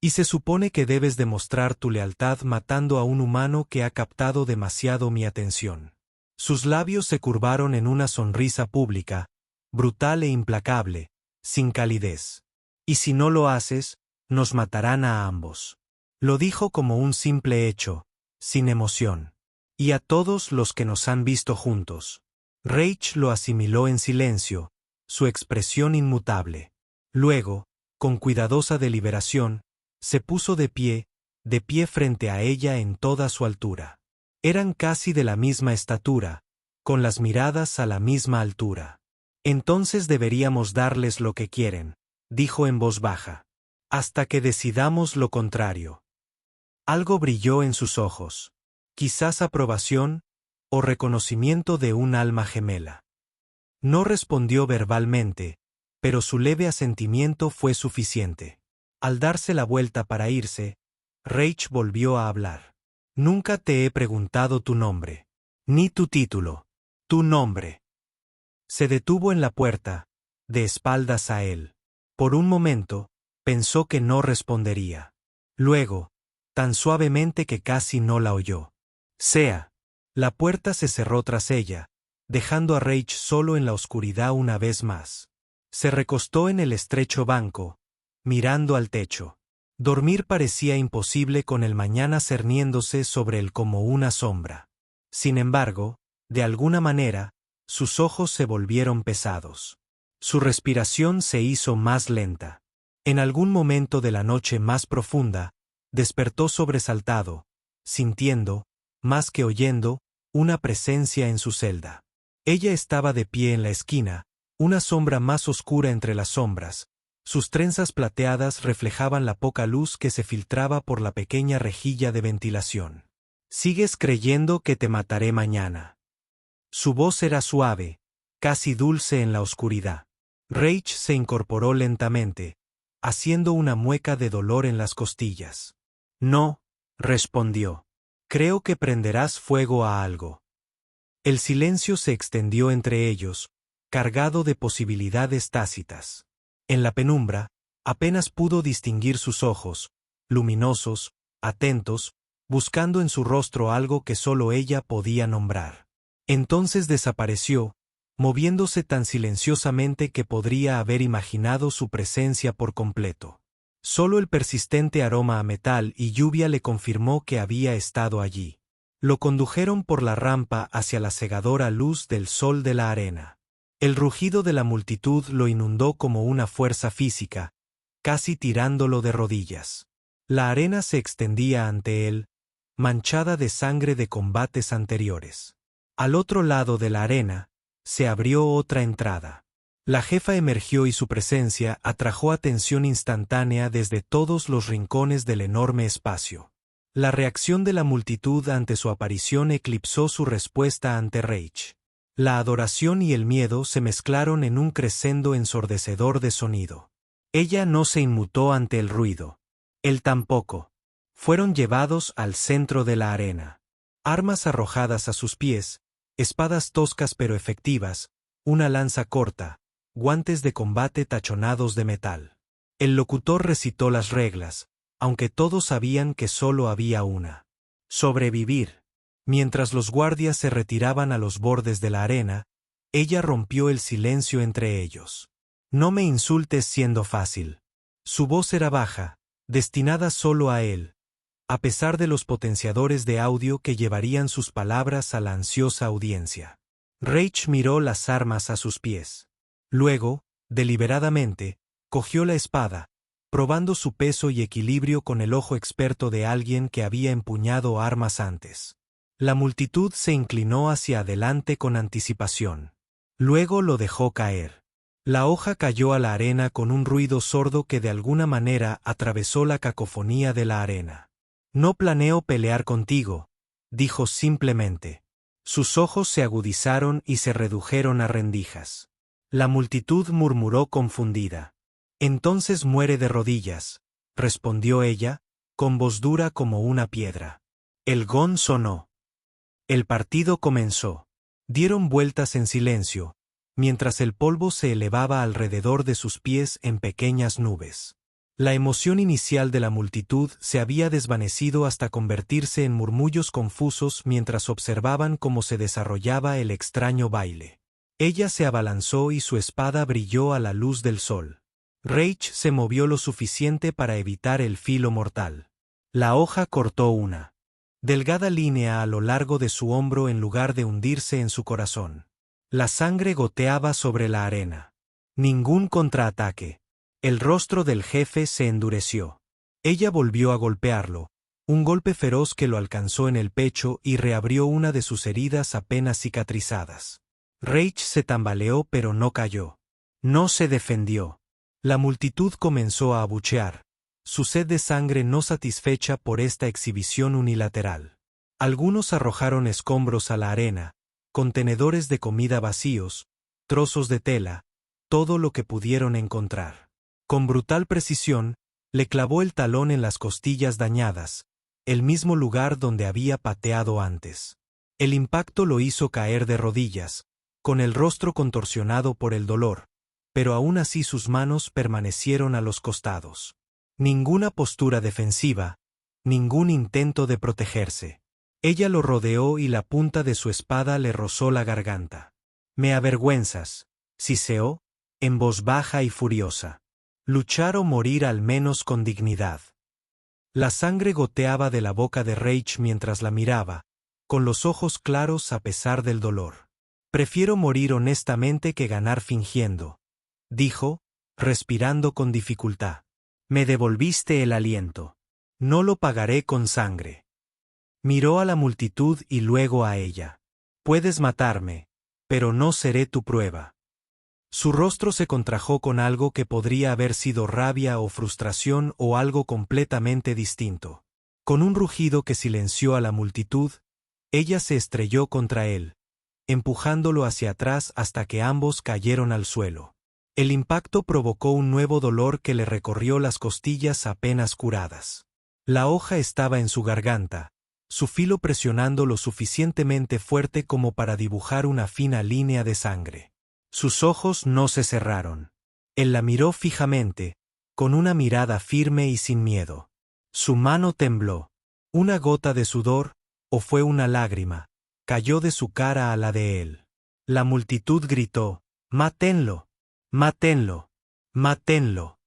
S1: Y se supone que debes demostrar tu lealtad matando a un humano que ha captado demasiado mi atención. Sus labios se curvaron en una sonrisa pública, brutal e implacable, sin calidez. Y si no lo haces, nos matarán a ambos. Lo dijo como un simple hecho, sin emoción. Y a todos los que nos han visto juntos. Rach lo asimiló en silencio, su expresión inmutable. Luego, con cuidadosa deliberación, se puso de pie frente a ella en toda su altura. Eran casi de la misma estatura, con las miradas a la misma altura. Entonces deberíamos darles lo que quieren, dijo en voz baja. Hasta que decidamos lo contrario. Algo brilló en sus ojos. Quizás aprobación o reconocimiento de un alma gemela. No respondió verbalmente, pero su leve asentimiento fue suficiente. Al darse la vuelta para irse, Rach volvió a hablar. Nunca te he preguntado tu nombre. Ni tu título. Tu nombre. Se detuvo en la puerta, de espaldas a él. Por un momento, pensó que no respondería. Luego, tan suavemente que casi no la oyó. Sea. La puerta se cerró tras ella, dejando a Rach solo en la oscuridad una vez más. Se recostó en el estrecho banco, mirando al techo. Dormir parecía imposible con el mañana cerniéndose sobre él como una sombra. Sin embargo, de alguna manera, sus ojos se volvieron pesados. Su respiración se hizo más lenta. En algún momento de la noche más profunda, despertó sobresaltado, sintiendo, más que oyendo, una presencia en su celda. Ella estaba de pie en la esquina, una sombra más oscura entre las sombras. Sus trenzas plateadas reflejaban la poca luz que se filtraba por la pequeña rejilla de ventilación. ¿Sigues creyendo que te mataré mañana? Su voz era suave, casi dulce en la oscuridad. Rach se incorporó lentamente, haciendo una mueca de dolor en las costillas. No, respondió. Creo que prenderás fuego a algo. El silencio se extendió entre ellos, cargado de posibilidades tácitas. En la penumbra, apenas pudo distinguir sus ojos, luminosos, atentos, buscando en su rostro algo que solo ella podía nombrar. Entonces desapareció, moviéndose tan silenciosamente que podría haber imaginado su presencia por completo. Solo el persistente aroma a metal y lluvia le confirmó que había estado allí. Lo condujeron por la rampa hacia la cegadora luz del sol de la arena. El rugido de la multitud lo inundó como una fuerza física, casi tirándolo de rodillas. La arena se extendía ante él, manchada de sangre de combates anteriores. Al otro lado de la arena, se abrió otra entrada. La jefa emergió y su presencia atrajo atención instantánea desde todos los rincones del enorme espacio. La reacción de la multitud ante su aparición eclipsó su respuesta ante Rach. La adoración y el miedo se mezclaron en un crescendo ensordecedor de sonido. Ella no se inmutó ante el ruido. Él tampoco. Fueron llevados al centro de la arena. Armas arrojadas a sus pies, espadas toscas pero efectivas, una lanza corta, guantes de combate tachonados de metal. El locutor recitó las reglas, aunque todos sabían que solo había una. Sobrevivir. Mientras los guardias se retiraban a los bordes de la arena, ella rompió el silencio entre ellos. No me insultes siendo fácil. Su voz era baja, destinada solo a él, a pesar de los potenciadores de audio que llevarían sus palabras a la ansiosa audiencia. Rach miró las armas a sus pies. Luego, deliberadamente, cogió la espada, probando su peso y equilibrio con el ojo experto de alguien que había empuñado armas antes. La multitud se inclinó hacia adelante con anticipación. Luego lo dejó caer. La hoja cayó a la arena con un ruido sordo que de alguna manera atravesó la cacofonía de la arena. No planeo pelear contigo, dijo simplemente. Sus ojos se agudizaron y se redujeron a rendijas. La multitud murmuró confundida. Entonces muere de rodillas, respondió ella, con voz dura como una piedra. El gong sonó. El partido comenzó. Dieron vueltas en silencio, mientras el polvo se elevaba alrededor de sus pies en pequeñas nubes. La emoción inicial de la multitud se había desvanecido hasta convertirse en murmullos confusos mientras observaban cómo se desarrollaba el extraño baile. Ella se abalanzó y su espada brilló a la luz del sol. Rach se movió lo suficiente para evitar el filo mortal. La hoja cortó una delgada línea a lo largo de su hombro en lugar de hundirse en su corazón. La sangre goteaba sobre la arena. Ningún contraataque. El rostro del jefe se endureció. Ella volvió a golpearlo, un golpe feroz que lo alcanzó en el pecho y reabrió una de sus heridas apenas cicatrizadas. Rach se tambaleó pero no cayó. No se defendió. La multitud comenzó a abuchear, su sed de sangre no satisfecha por esta exhibición unilateral. Algunos arrojaron escombros a la arena, contenedores de comida vacíos, trozos de tela, todo lo que pudieron encontrar. Con brutal precisión, le clavó el talón en las costillas dañadas, el mismo lugar donde había pateado antes. El impacto lo hizo caer de rodillas, con el rostro contorsionado por el dolor, pero aún así sus manos permanecieron a los costados. Ninguna postura defensiva, ningún intento de protegerse. Ella lo rodeó y la punta de su espada le rozó la garganta. «Me avergüenzas», siseó, en voz baja y furiosa. «Luchar o morir al menos con dignidad». La sangre goteaba de la boca de Rach mientras la miraba, con los ojos claros a pesar del dolor. «Prefiero morir honestamente que ganar fingiendo», dijo, respirando con dificultad. «Me devolviste el aliento. No lo pagaré con sangre». Miró a la multitud y luego a ella. «Puedes matarme, pero no seré tu prueba». Su rostro se contrajo con algo que podría haber sido rabia o frustración o algo completamente distinto. Con un rugido que silenció a la multitud, ella se estrelló contra él, empujándolo hacia atrás hasta que ambos cayeron al suelo. El impacto provocó un nuevo dolor que le recorrió las costillas apenas curadas. La hoja estaba en su garganta, su filo presionando lo suficientemente fuerte como para dibujar una fina línea de sangre. Sus ojos no se cerraron. Él la miró fijamente, con una mirada firme y sin miedo. Su mano tembló. Una gota de sudor, o fue una lágrima, cayó de su cara a la de él. La multitud gritó: «¡Mátenlo! ¡Mátenlo! ¡Mátenlo!».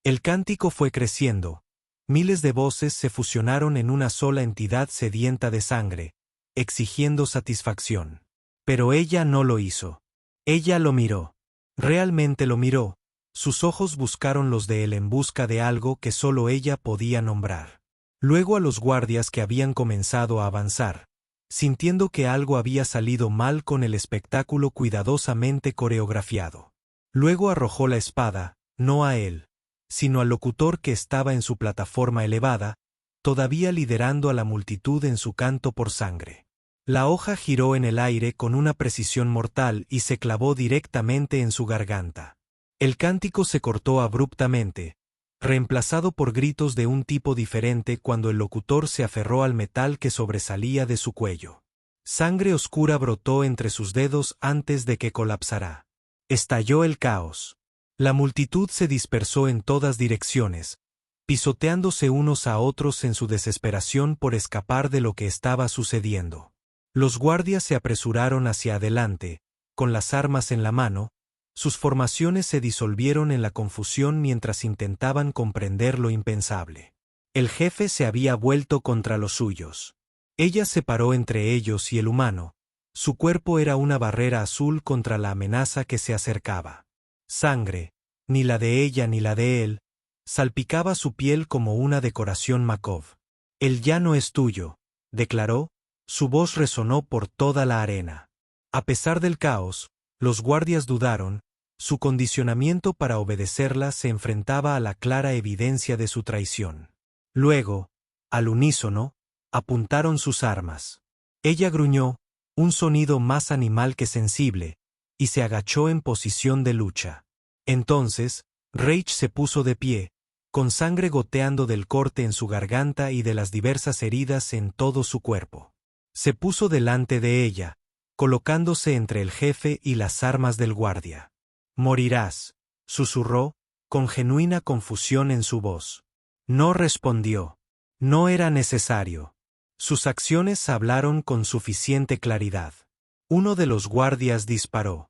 S1: El cántico fue creciendo. Miles de voces se fusionaron en una sola entidad sedienta de sangre, exigiendo satisfacción. Pero ella no lo hizo. Ella lo miró. Realmente lo miró. Sus ojos buscaron los de él en busca de algo que solo ella podía nombrar. Luego a los guardias que habían comenzado a avanzar. sintiendo que algo había salido mal con el espectáculo cuidadosamente coreografiado. Luego arrojó la espada, no a él, sino al locutor que estaba en su plataforma elevada, todavía liderando a la multitud en su canto por sangre. La hoja giró en el aire con una precisión mortal y se clavó directamente en su garganta. El cántico se cortó abruptamente, reemplazado por gritos de un tipo diferente cuando el locutor se aferró al metal que sobresalía de su cuello. Sangre oscura brotó entre sus dedos antes de que colapsara. Estalló el caos. La multitud se dispersó en todas direcciones, pisoteándose unos a otros en su desesperación por escapar de lo que estaba sucediendo. Los guardias se apresuraron hacia adelante, con las armas en la mano. Sus formaciones se disolvieron en la confusión mientras intentaban comprender lo impensable. El jefe se había vuelto contra los suyos. Ella se paró entre ellos y el humano. Su cuerpo era una barrera azul contra la amenaza que se acercaba. Sangre, ni la de ella ni la de él, salpicaba su piel como una decoración Makov. «El ya no es tuyo», declaró, su voz resonó por toda la arena. A pesar del caos, los guardias dudaron. Su condicionamiento para obedecerla se enfrentaba a la clara evidencia de su traición. Luego, al unísono, apuntaron sus armas. Ella gruñó, un sonido más animal que sensible, y se agachó en posición de lucha. Entonces, Rage se puso de pie, con sangre goteando del corte en su garganta y de las diversas heridas en todo su cuerpo. Se puso delante de ella, colocándose entre el jefe y las armas del guardia. «Morirás», susurró, con genuina confusión en su voz. No respondió. No era necesario. Sus acciones hablaron con suficiente claridad. Uno de los guardias disparó.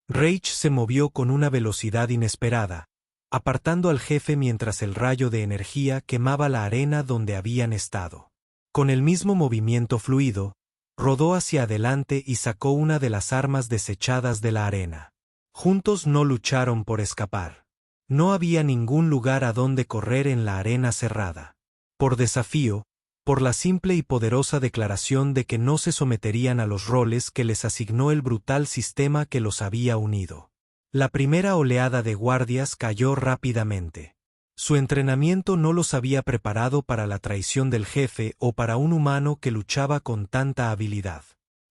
S1: Rage se movió con una velocidad inesperada, apartando al jefe mientras el rayo de energía quemaba la arena donde habían estado. Con el mismo movimiento fluido, rodó hacia adelante y sacó una de las armas desechadas de la arena. Juntos no lucharon por escapar. No había ningún lugar a donde correr en la arena cerrada. Por desafío, por la simple y poderosa declaración de que no se someterían a los roles que les asignó el brutal sistema que los había unido. La primera oleada de guardias cayó rápidamente. Su entrenamiento no los había preparado para la traición del jefe o para un humano que luchaba con tanta habilidad.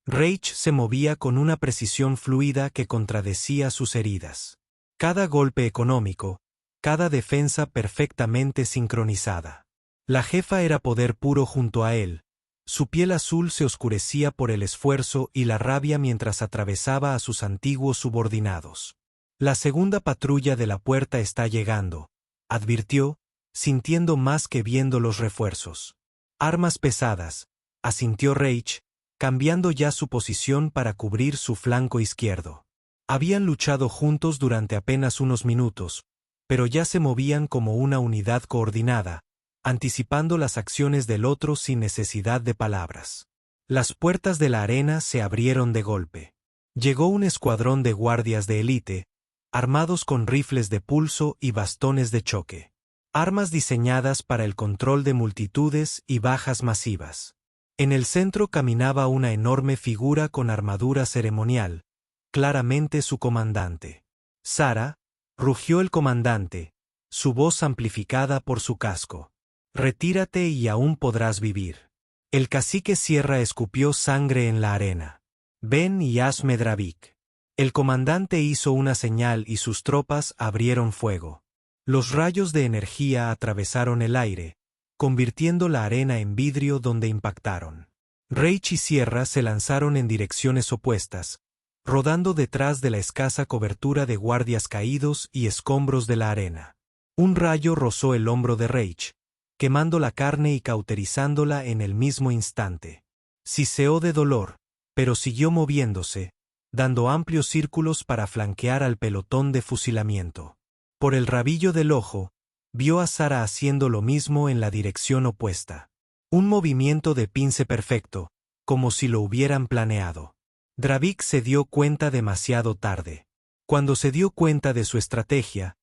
S1: Rage se movía con una precisión fluida que contradecía sus heridas. Cada golpe económico, cada defensa perfectamente sincronizada. La jefa era poder puro junto a él. Su piel azul se oscurecía por el esfuerzo y la rabia mientras atravesaba a sus antiguos subordinados. La segunda patrulla de la puerta está llegando, advirtió, sintiendo más que viendo los refuerzos. Armas pesadas, asintió Rage, cambiando ya su posición para cubrir su flanco izquierdo. Habían luchado juntos durante apenas unos minutos, pero ya se movían como una unidad coordinada, anticipando las acciones del otro sin necesidad de palabras. Las puertas de la arena se abrieron de golpe. Llegó un escuadrón de guardias de élite, armados con rifles de pulso y bastones de choque. Armas diseñadas para el control de multitudes y bajas masivas. En el centro caminaba una enorme figura con armadura ceremonial, claramente su comandante. «Sara», rugió el comandante, su voz amplificada por su casco. «Retírate y aún podrás vivir». El cacique Sierra escupió sangre en la arena. «Ven y hazme Dravik». El comandante hizo una señal y sus tropas abrieron fuego. Los rayos de energía atravesaron el aire, convirtiendo la arena en vidrio donde impactaron. Rage y Sierra se lanzaron en direcciones opuestas, rodando detrás de la escasa cobertura de guardias caídos y escombros de la arena. Un rayo rozó el hombro de Rage, quemando la carne y cauterizándola en el mismo instante. Siseó de dolor, pero siguió moviéndose, dando amplios círculos para flanquear al pelotón de fusilamiento. Por el rabillo del ojo, vio a Sara haciendo lo mismo en la dirección opuesta. Un movimiento de pince perfecto, como si lo hubieran planeado. Dravik se dio cuenta demasiado tarde. Cuando se dio cuenta de su estrategia,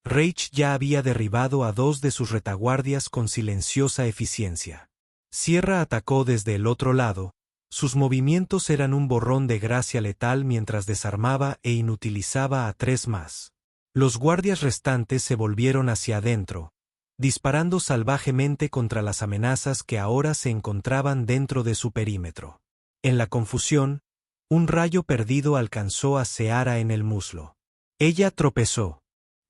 S1: Rage ya había derribado a 2 de sus retaguardias con silenciosa eficiencia. Sierra atacó desde el otro lado, Sus movimientos eran un borrón de gracia letal mientras desarmaba e inutilizaba a 3 más. Los guardias restantes se volvieron hacia adentro, disparando salvajemente contra las amenazas que ahora se encontraban dentro de su perímetro. En la confusión, un rayo perdido alcanzó a Seara en el muslo. Ella tropezó,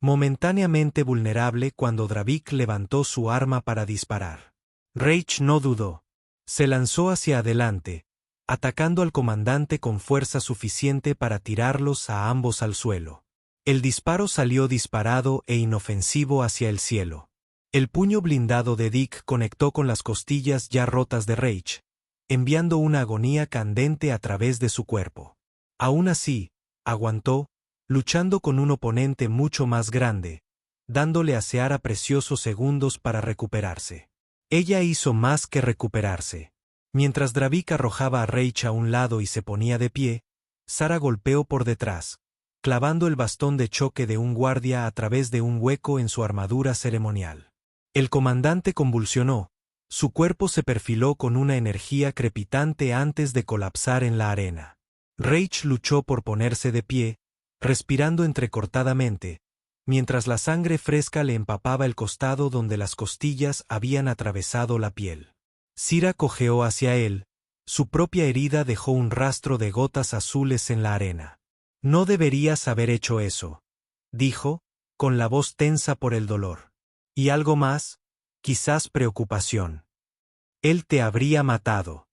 S1: momentáneamente vulnerable cuando Dravik levantó su arma para disparar. Reich no dudó. Se lanzó hacia adelante, atacando al comandante con fuerza suficiente para tirarlos a ambos al suelo. El disparo salió disparado e inofensivo hacia el cielo. El puño blindado de Dick conectó con las costillas ya rotas de Reich, enviando una agonía candente a través de su cuerpo. Aún así, aguantó, luchando con un oponente mucho más grande, dándole a Seara preciosos segundos para recuperarse. Ella hizo más que recuperarse. Mientras Dravik arrojaba a Reich a un lado y se ponía de pie, Sara golpeó por detrás, clavando el bastón de choque de un guardia a través de un hueco en su armadura ceremonial. El comandante convulsionó, su cuerpo se perfiló con una energía crepitante antes de colapsar en la arena. Reich luchó por ponerse de pie, respirando entrecortadamente, mientras la sangre fresca le empapaba el costado donde las costillas habían atravesado la piel. Sira cojeó hacia él, su propia herida dejó un rastro de gotas azules en la arena. No deberías haber hecho eso, dijo, con la voz tensa por el dolor. Y algo más, quizás preocupación. Él te habría matado.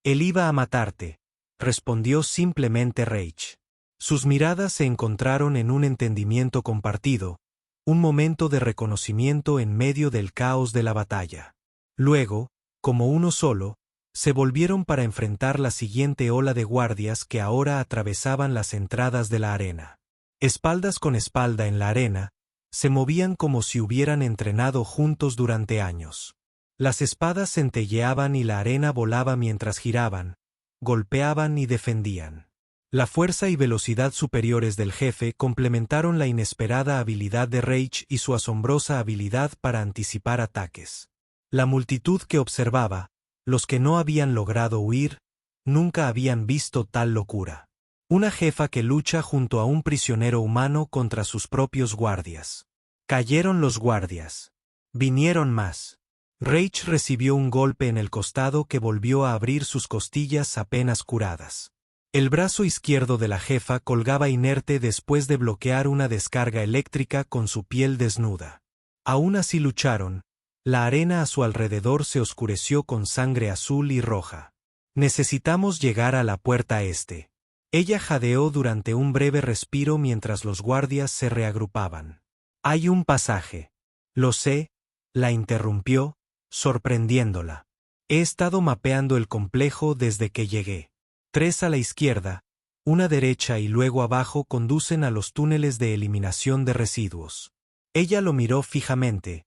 S1: Él iba a matarte, respondió simplemente Reich. Sus miradas se encontraron en un entendimiento compartido, un momento de reconocimiento en medio del caos de la batalla. Luego, como uno solo, se volvieron para enfrentar la siguiente ola de guardias que ahora atravesaban las entradas de la arena. Espaldas con espalda en la arena, se movían como si hubieran entrenado juntos durante años. Las espadas centelleaban y la arena volaba mientras giraban, golpeaban y defendían. La fuerza y velocidad superiores del jefe complementaron la inesperada habilidad de Reich y su asombrosa habilidad para anticipar ataques. La multitud que observaba, los que no habían logrado huir, nunca habían visto tal locura. Una jefa que lucha junto a un prisionero humano contra sus propios guardias. Cayeron los guardias. Vinieron más. Reich recibió un golpe en el costado que volvió a abrir sus costillas apenas curadas. El brazo izquierdo de la jefa colgaba inerte después de bloquear una descarga eléctrica con su piel desnuda. Aún así lucharon. La arena a su alrededor se oscureció con sangre azul y roja. Necesitamos llegar a la puerta este. Ella jadeó durante un breve respiro mientras los guardias se reagrupaban. Hay un pasaje. Lo sé, la interrumpió, sorprendiéndola. He estado mapeando el complejo desde que llegué. 3 a la izquierda, una derecha y luego abajo conducen a los túneles de eliminación de residuos. Ella lo miró fijamente,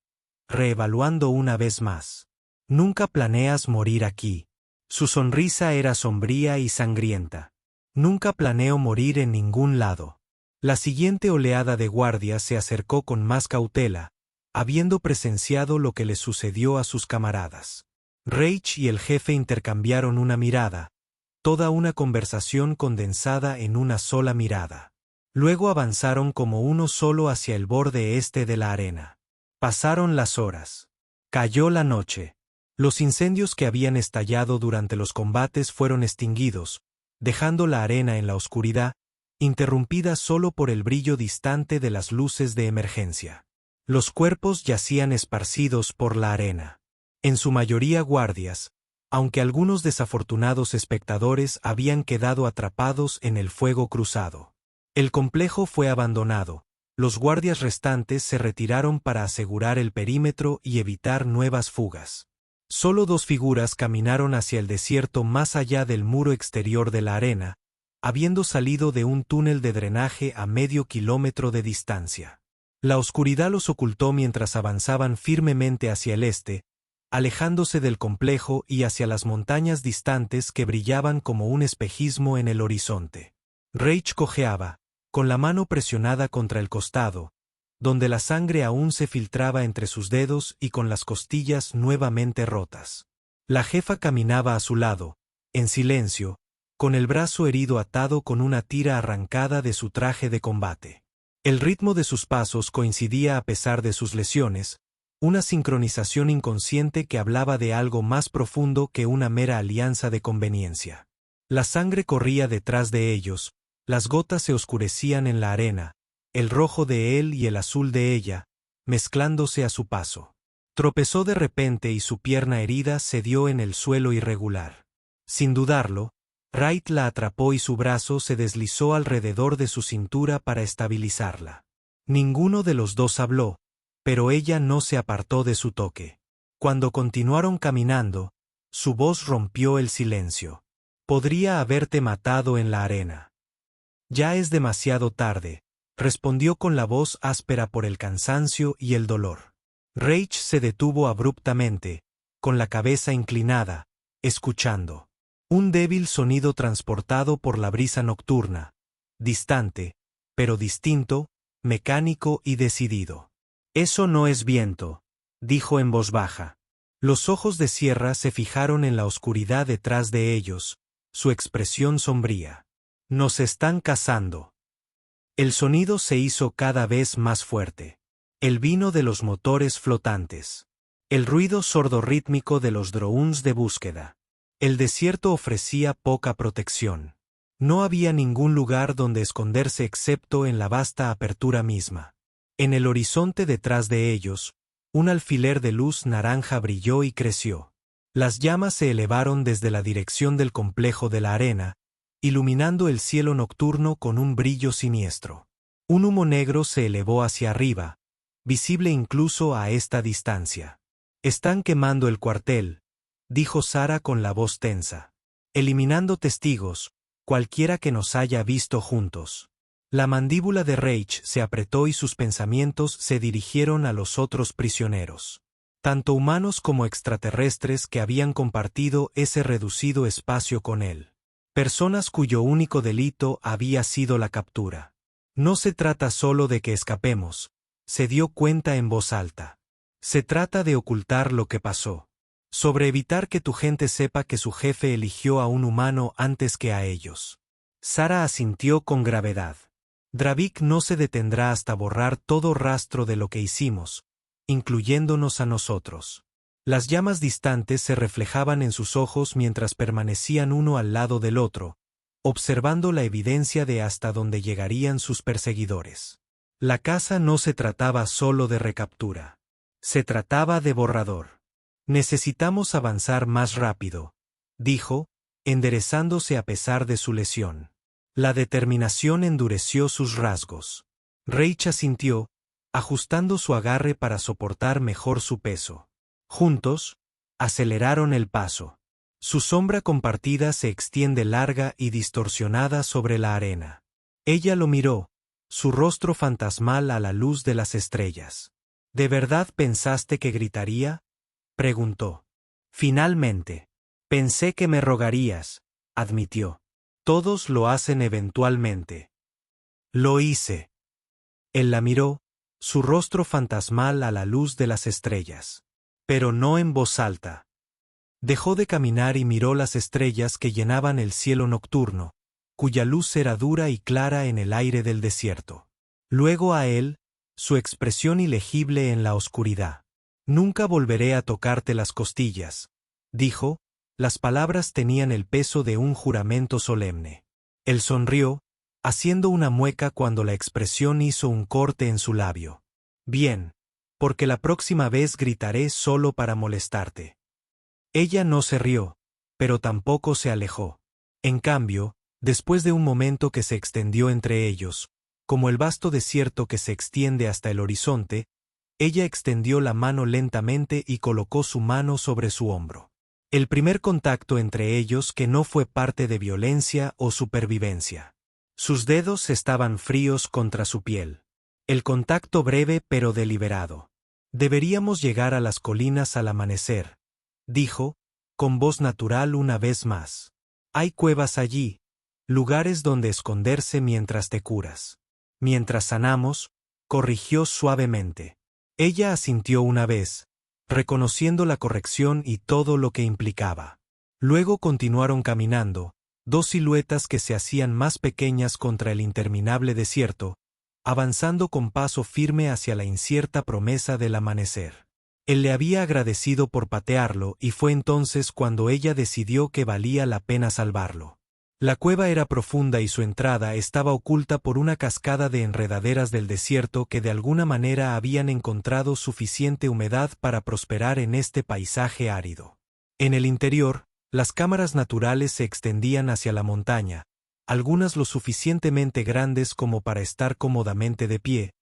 S1: reevaluando una vez más. Nunca planeas morir aquí. Su sonrisa era sombría y sangrienta. Nunca planeo morir en ningún lado. La siguiente oleada de guardias se acercó con más cautela, habiendo presenciado lo que le sucedió a sus camaradas. Reich y el jefe intercambiaron una mirada, toda una conversación condensada en una sola mirada. Luego avanzaron como uno solo hacia el borde este de la arena. Pasaron las horas. Cayó la noche. Los incendios que habían estallado durante los combates fueron extinguidos, dejando la arena en la oscuridad, interrumpida solo por el brillo distante de las luces de emergencia. Los cuerpos yacían esparcidos por la arena. En su mayoría guardias, aunque algunos desafortunados espectadores habían quedado atrapados en el fuego cruzado. El complejo fue abandonado. Los guardias restantes se retiraron para asegurar el perímetro y evitar nuevas fugas. Solo 2 figuras caminaron hacia el desierto más allá del muro exterior de la arena, habiendo salido de un túnel de drenaje a medio kilómetro de distancia. La oscuridad los ocultó mientras avanzaban firmemente hacia el este, alejándose del complejo y hacia las montañas distantes que brillaban como un espejismo en el horizonte. Reich cojeaba, con la mano presionada contra el costado, donde la sangre aún se filtraba entre sus dedos y con las costillas nuevamente rotas. La jefa caminaba a su lado, en silencio, con el brazo herido atado con una tira arrancada de su traje de combate. El ritmo de sus pasos coincidía a pesar de sus lesiones, una sincronización inconsciente que hablaba de algo más profundo que una mera alianza de conveniencia. La sangre corría detrás de ellos, las gotas se oscurecían en la arena, el rojo de él y el azul de ella, mezclándose a su paso. Tropezó de repente y su pierna herida cedió en el suelo irregular. Sin dudarlo, Wright la atrapó y su brazo se deslizó alrededor de su cintura para estabilizarla. Ninguno de los dos habló, pero ella no se apartó de su toque. Cuando continuaron caminando, su voz rompió el silencio. Podría haberte matado en la arena. Ya es demasiado tarde, respondió con la voz áspera por el cansancio y el dolor. Rach se detuvo abruptamente, con la cabeza inclinada, escuchando. Un débil sonido transportado por la brisa nocturna, distante, pero distinto, mecánico y decidido. Eso no es viento, dijo en voz baja. Los ojos de Sierra se fijaron en la oscuridad detrás de ellos, su expresión sombría. Nos están cazando. El sonido se hizo cada vez más fuerte. El vino de los motores flotantes. El ruido sordorrítmico de los drones de búsqueda. El desierto ofrecía poca protección. No había ningún lugar donde esconderse excepto en la vasta apertura misma. En el horizonte detrás de ellos, un alfiler de luz naranja brilló y creció. Las llamas se elevaron desde la dirección del complejo de la arena, iluminando el cielo nocturno con un brillo siniestro. Un humo negro se elevó hacia arriba, visible incluso a esta distancia. Están quemando el cuartel, dijo Sara con la voz tensa. Eliminando testigos, cualquiera que nos haya visto juntos. La mandíbula de Rach se apretó y sus pensamientos se dirigieron a los otros prisioneros. Tanto humanos como extraterrestres que habían compartido ese reducido espacio con él. Personas cuyo único delito había sido la captura. No se trata solo de que escapemos, se dio cuenta en voz alta. Se trata de ocultar lo que pasó. Sobre evitar que tu gente sepa que su jefe eligió a un humano antes que a ellos. Sara asintió con gravedad. Dravik no se detendrá hasta borrar todo rastro de lo que hicimos, incluyéndonos a nosotros. Las llamas distantes se reflejaban en sus ojos mientras permanecían uno al lado del otro, observando la evidencia de hasta dónde llegarían sus perseguidores. La caza no se trataba solo de recaptura. Se trataba de borrador. Necesitamos avanzar más rápido, dijo, enderezándose a pesar de su lesión. La determinación endureció sus rasgos. Rach asintió, ajustando su agarre para soportar mejor su peso. Juntos, aceleraron el paso. Su sombra compartida se extiende larga y distorsionada sobre la arena. Ella lo miró, su rostro fantasmal a la luz de las estrellas. ¿De verdad pensaste que gritaría? Preguntó. Finalmente. Pensé que me rogarías, admitió. Todos lo hacen eventualmente. Lo hice. Él la miró, su rostro fantasmal a la luz de las estrellas. Pero no en voz alta. Dejó de caminar y miró las estrellas que llenaban el cielo nocturno, cuya luz era dura y clara en el aire del desierto. Luego a él, su expresión ilegible en la oscuridad. Nunca volveré a tocarte las costillas, dijo, las palabras tenían el peso de un juramento solemne. Él sonrió, haciendo una mueca cuando la expresión hizo un corte en su labio. Bien, porque la próxima vez gritaré solo para molestarte. Ella no se rió, pero tampoco se alejó. En cambio, después de un momento que se extendió entre ellos, como el vasto desierto que se extiende hasta el horizonte, ella extendió la mano lentamente y colocó su mano sobre su hombro. El primer contacto entre ellos que no fue parte de violencia o supervivencia. Sus dedos estaban fríos contra su piel. El contacto breve pero deliberado. Deberíamos llegar a las colinas al amanecer, dijo, con voz natural una vez más. Hay cuevas allí, lugares donde esconderse mientras te curas. Mientras sanamos, corrigió suavemente. Ella asintió una vez, reconociendo la corrección y todo lo que implicaba. Luego continuaron caminando, dos siluetas que se hacían más pequeñas contra el interminable desierto, avanzando con paso firme hacia la incierta promesa del amanecer. Él le había agradecido por patearlo y fue entonces cuando ella decidió que valía la pena salvarlo. La cueva era profunda y su entrada estaba oculta por una cascada de enredaderas del desierto que de alguna manera habían encontrado suficiente humedad para prosperar en este paisaje árido. En el interior, las cámaras naturales se extendían hacia la montaña, algunas lo suficientemente grandes como para estar cómodamente de pie,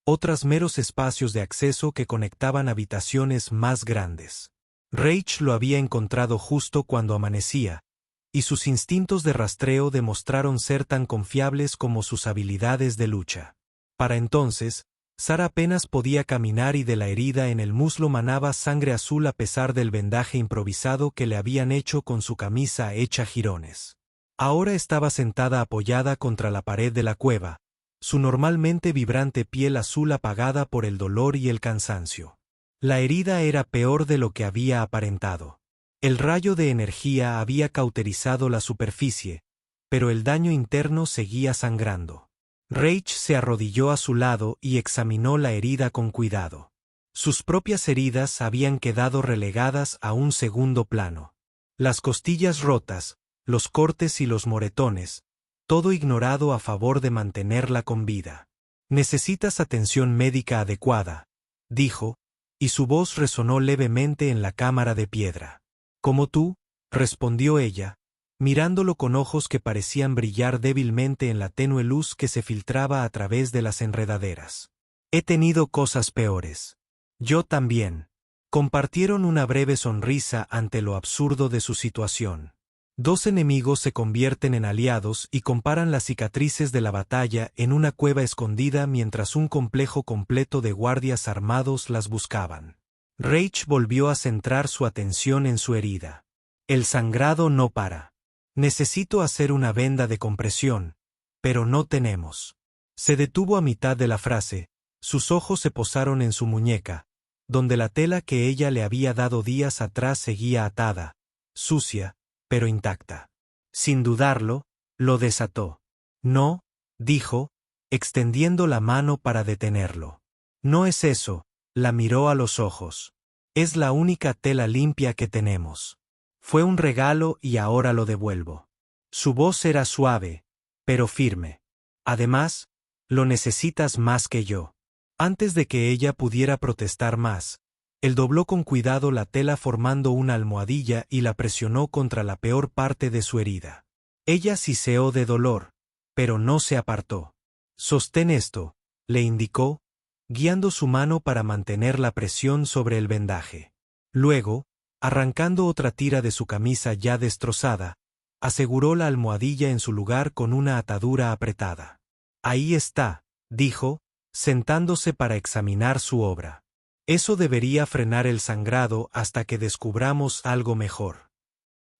S1: otras meros espacios de acceso que conectaban habitaciones más grandes. Rach lo había encontrado justo cuando amanecía, y sus instintos de rastreo demostraron ser tan confiables como sus habilidades de lucha. Para entonces, Sara apenas podía caminar y de la herida en el muslo manaba sangre azul a pesar del vendaje improvisado que le habían hecho con su camisa hecha jirones. Ahora estaba sentada apoyada contra la pared de la cueva, su normalmente vibrante piel azul apagada por el dolor y el cansancio. La herida era peor de lo que había aparentado. El rayo de energía había cauterizado la superficie, pero el daño interno seguía sangrando. Rach se arrodilló a su lado y examinó la herida con cuidado. Sus propias heridas habían quedado relegadas a un segundo plano. Las costillas rotas, los cortes y los moretones, todo ignorado a favor de mantenerla con vida. «Necesitas atención médica adecuada», dijo, y su voz resonó levemente en la cámara de piedra. «Como tú», respondió ella, mirándolo con ojos que parecían brillar débilmente en la tenue luz que se filtraba a través de las enredaderas. «He tenido cosas peores». «Yo también». Compartieron una breve sonrisa ante lo absurdo de su situación. Dos enemigos se convierten en aliados y comparan las cicatrices de la batalla en una cueva escondida mientras un complejo completo de guardias armados las buscaban. Rach volvió a centrar su atención en su herida. «El sangrado no para. Necesito hacer una venda de compresión, pero no tenemos». Se detuvo a mitad de la frase, sus ojos se posaron en su muñeca, donde la tela que ella le había dado días atrás seguía atada, sucia, pero intacta. Sin dudarlo, lo desató. «No», dijo, extendiendo la mano para detenerlo. «No es eso», la miró a los ojos. «Es la única tela limpia que tenemos. Fue un regalo y ahora lo devuelvo». Su voz era suave, pero firme. «Además, lo necesitas más que yo». Antes de que ella pudiera protestar más, él dobló con cuidado la tela formando una almohadilla y la presionó contra la peor parte de su herida. Ella siseó de dolor, pero no se apartó. «Sostén esto», le indicó, guiando su mano para mantener la presión sobre el vendaje. Luego, arrancando otra tira de su camisa ya destrozada, aseguró la almohadilla en su lugar con una atadura apretada. «Ahí está», dijo, sentándose para examinar su obra. «Eso debería frenar el sangrado hasta que descubramos algo mejor».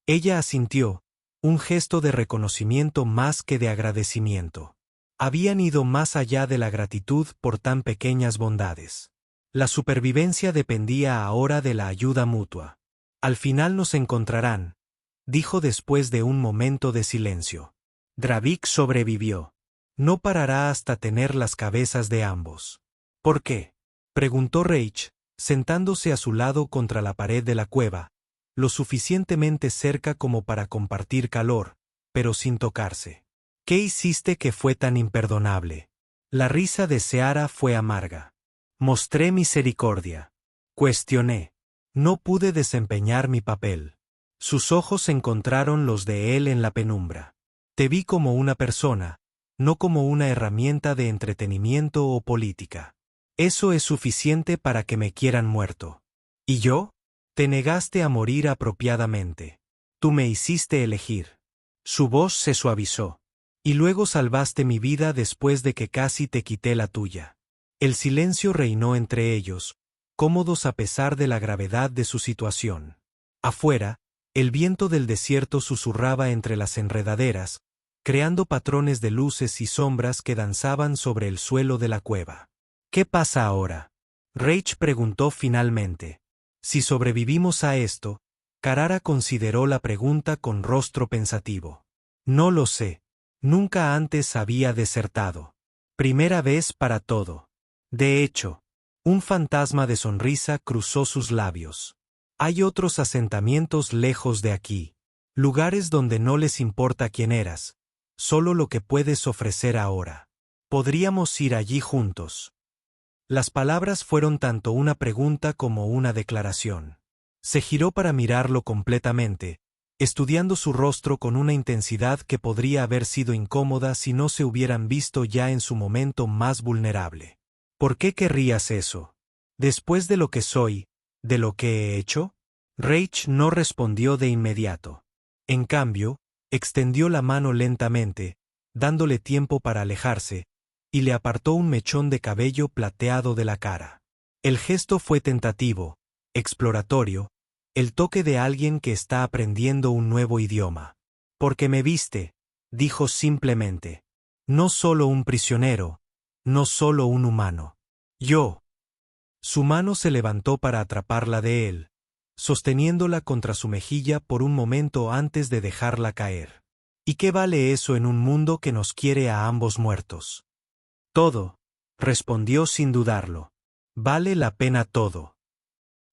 S1: Ella asintió, un gesto de reconocimiento más que de agradecimiento. Habían ido más allá de la gratitud por tan pequeñas bondades. La supervivencia dependía ahora de la ayuda mutua. «Al final nos encontrarán», dijo después de un momento de silencio. «Dravik sobrevivió. No parará hasta tener las cabezas de ambos». «¿Por qué?», preguntó Rach, sentándose a su lado contra la pared de la cueva, lo suficientemente cerca como para compartir calor, pero sin tocarse. «¿Qué hiciste que fue tan imperdonable?». La risa de Seara fue amarga. «Mostré misericordia. Cuestioné. No pude desempeñar mi papel». Sus ojos encontraron los de él en la penumbra. «Te vi como una persona, no como una herramienta de entretenimiento o política. Eso es suficiente para que me quieran muerto. ¿Y yo? Te negaste a morir apropiadamente. Tú me hiciste elegir». Su voz se suavizó. «Y luego salvaste mi vida después de que casi te quité la tuya». El silencio reinó entre ellos, cómodos a pesar de la gravedad de su situación. Afuera, el viento del desierto susurraba entre las enredaderas, creando patrones de luces y sombras que danzaban sobre el suelo de la cueva. «¿Qué pasa ahora?», Rach preguntó finalmente. «Si sobrevivimos a esto, Carrara consideró la pregunta con rostro pensativo. No lo sé. Nunca antes había desertado. Primera vez para todo. De hecho, un fantasma de sonrisa cruzó sus labios. Hay otros asentamientos lejos de aquí. Lugares donde no les importa quién eras, solo lo que puedes ofrecer ahora. Podríamos ir allí juntos. Las palabras fueron tanto una pregunta como una declaración. Se giró para mirarlo completamente, estudiando su rostro con una intensidad que podría haber sido incómoda si no se hubieran visto ya en su momento más vulnerable. ¿Por qué querrías eso? ¿Después de lo que soy, de lo que he hecho? Rach no respondió de inmediato. En cambio, extendió la mano lentamente, dándole tiempo para alejarse, y le apartó un mechón de cabello plateado de la cara. El gesto fue tentativo, exploratorio, el toque de alguien que está aprendiendo un nuevo idioma. Porque me viste, dijo simplemente. No solo un prisionero, no solo un humano. Yo. Su mano se levantó para atraparla de él, sosteniéndola contra su mejilla por un momento antes de dejarla caer. ¿Y qué vale eso en un mundo que nos quiere a ambos muertos? Todo, respondió sin dudarlo. Vale la pena todo.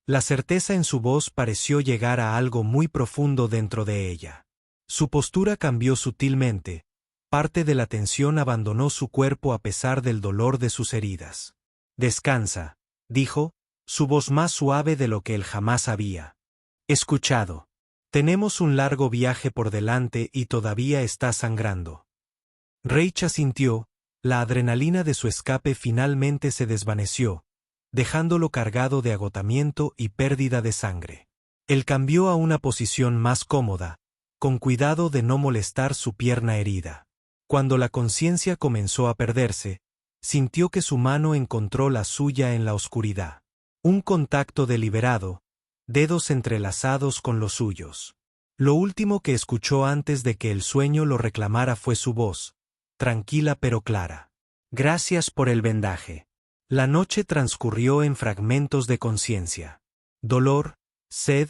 S1: La certeza en su voz pareció llegar a algo muy profundo dentro de ella. Su postura cambió sutilmente, parte de la tensión abandonó su cuerpo a pesar del dolor de sus heridas. Descansa, dijo, su voz más suave de lo que él jamás había escuchado. Tenemos un largo viaje por delante y todavía está sangrando. Rach asintió, la adrenalina de su escape finalmente se desvaneció, dejándolo cargado de agotamiento y pérdida de sangre. Él cambió a una posición más cómoda, con cuidado de no molestar su pierna herida. Cuando la conciencia comenzó a perderse, sintió que su mano encontró la suya en la oscuridad. Un contacto deliberado, dedos entrelazados con los suyos. Lo último que escuchó antes de que el sueño lo reclamara fue su voz, tranquila pero clara. Gracias por el vendaje. La noche transcurrió en fragmentos de conciencia. Dolor, sed,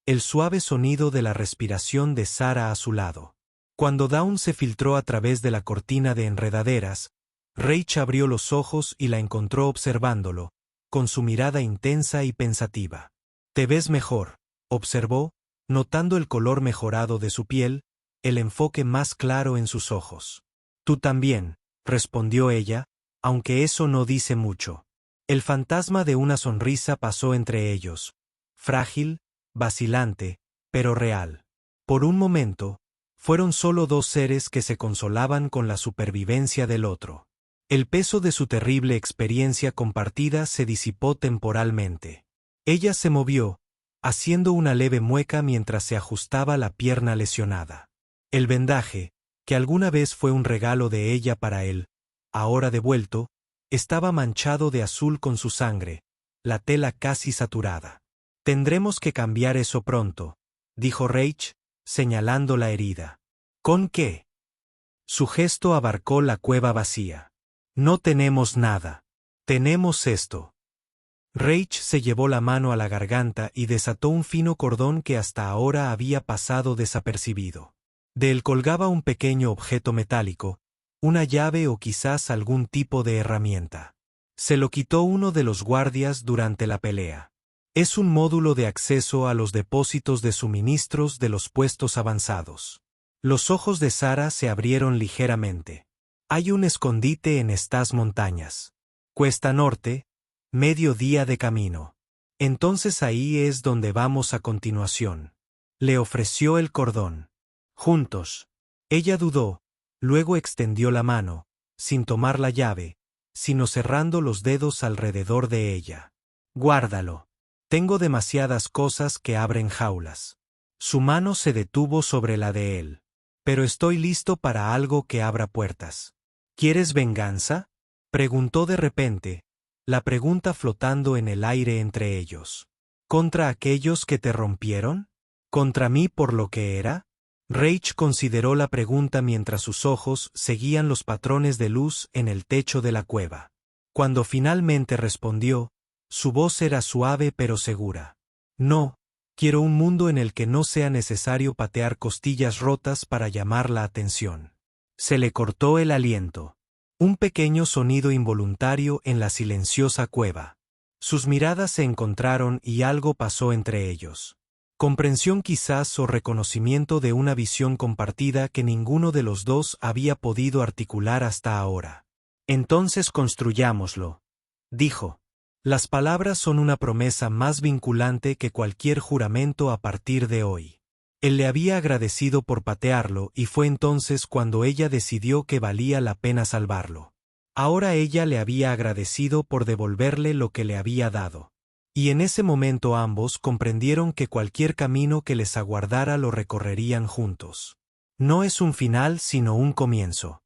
S1: el suave sonido de la respiración de Sara a su lado. Cuando Dawn se filtró a través de la cortina de enredaderas, Rach abrió los ojos y la encontró observándolo, con su mirada intensa y pensativa. «Te ves mejor», observó, notando el color mejorado de su piel, el enfoque más claro en sus ojos. «Tú también», respondió ella, aunque eso no dice mucho. El fantasma de una sonrisa pasó entre ellos, frágil, vacilante, pero real. Por un momento, fueron solo dos seres que se consolaban con la supervivencia del otro. El peso de su terrible experiencia compartida se disipó temporalmente. Ella se movió, haciendo una leve mueca mientras se ajustaba la pierna lesionada. El vendaje, que alguna vez fue un regalo de ella para él, ahora devuelto, estaba manchado de azul con su sangre, la tela casi saturada. «Tendremos que cambiar eso pronto», dijo Rach, señalando la herida. «¿Con qué?» Su gesto abarcó la cueva vacía. «No tenemos nada. Tenemos esto». Rach se llevó la mano a la garganta y desató un fino cordón que hasta ahora había pasado desapercibido. De él colgaba un pequeño objeto metálico, una llave o quizás algún tipo de herramienta. Se lo quitó uno de los guardias durante la pelea. Es un módulo de acceso a los depósitos de suministros de los puestos avanzados. Los ojos de Sara se abrieron ligeramente. Hay un escondite en estas montañas. Cuesta Norte, medio día de camino. Entonces ahí es donde vamos a continuación. Le ofreció el cordón. Juntos. Ella dudó, luego extendió la mano, sin tomar la llave, sino cerrando los dedos alrededor de ella. Guárdalo. Tengo demasiadas cosas que abren jaulas. Su mano se detuvo sobre la de él. Pero estoy listo para algo que abra puertas. ¿Quieres venganza?, preguntó de repente, la pregunta flotando en el aire entre ellos. ¿Contra aquellos que te rompieron? ¿Contra mí por lo que era? Rach consideró la pregunta mientras sus ojos seguían los patrones de luz en el techo de la cueva. Cuando finalmente respondió, su voz era suave pero segura. No, Quiero un mundo en el que no sea necesario patear costillas rotas para llamar la atención. Se le cortó el aliento. Un pequeño sonido involuntario en la silenciosa cueva. Sus miradas se encontraron y algo pasó entre ellos. Comprensión quizás o reconocimiento de una visión compartida que ninguno de los dos había podido articular hasta ahora. Entonces construyámoslo, dijo. Las palabras son una promesa más vinculante que cualquier juramento a partir de hoy. Él le había agradecido por patearlo y fue entonces cuando ella decidió que valía la pena salvarlo. Ahora ella le había agradecido por devolverle lo que le había dado. Y en ese momento ambos comprendieron que cualquier camino que les aguardara lo recorrerían juntos. No es un final sino un comienzo.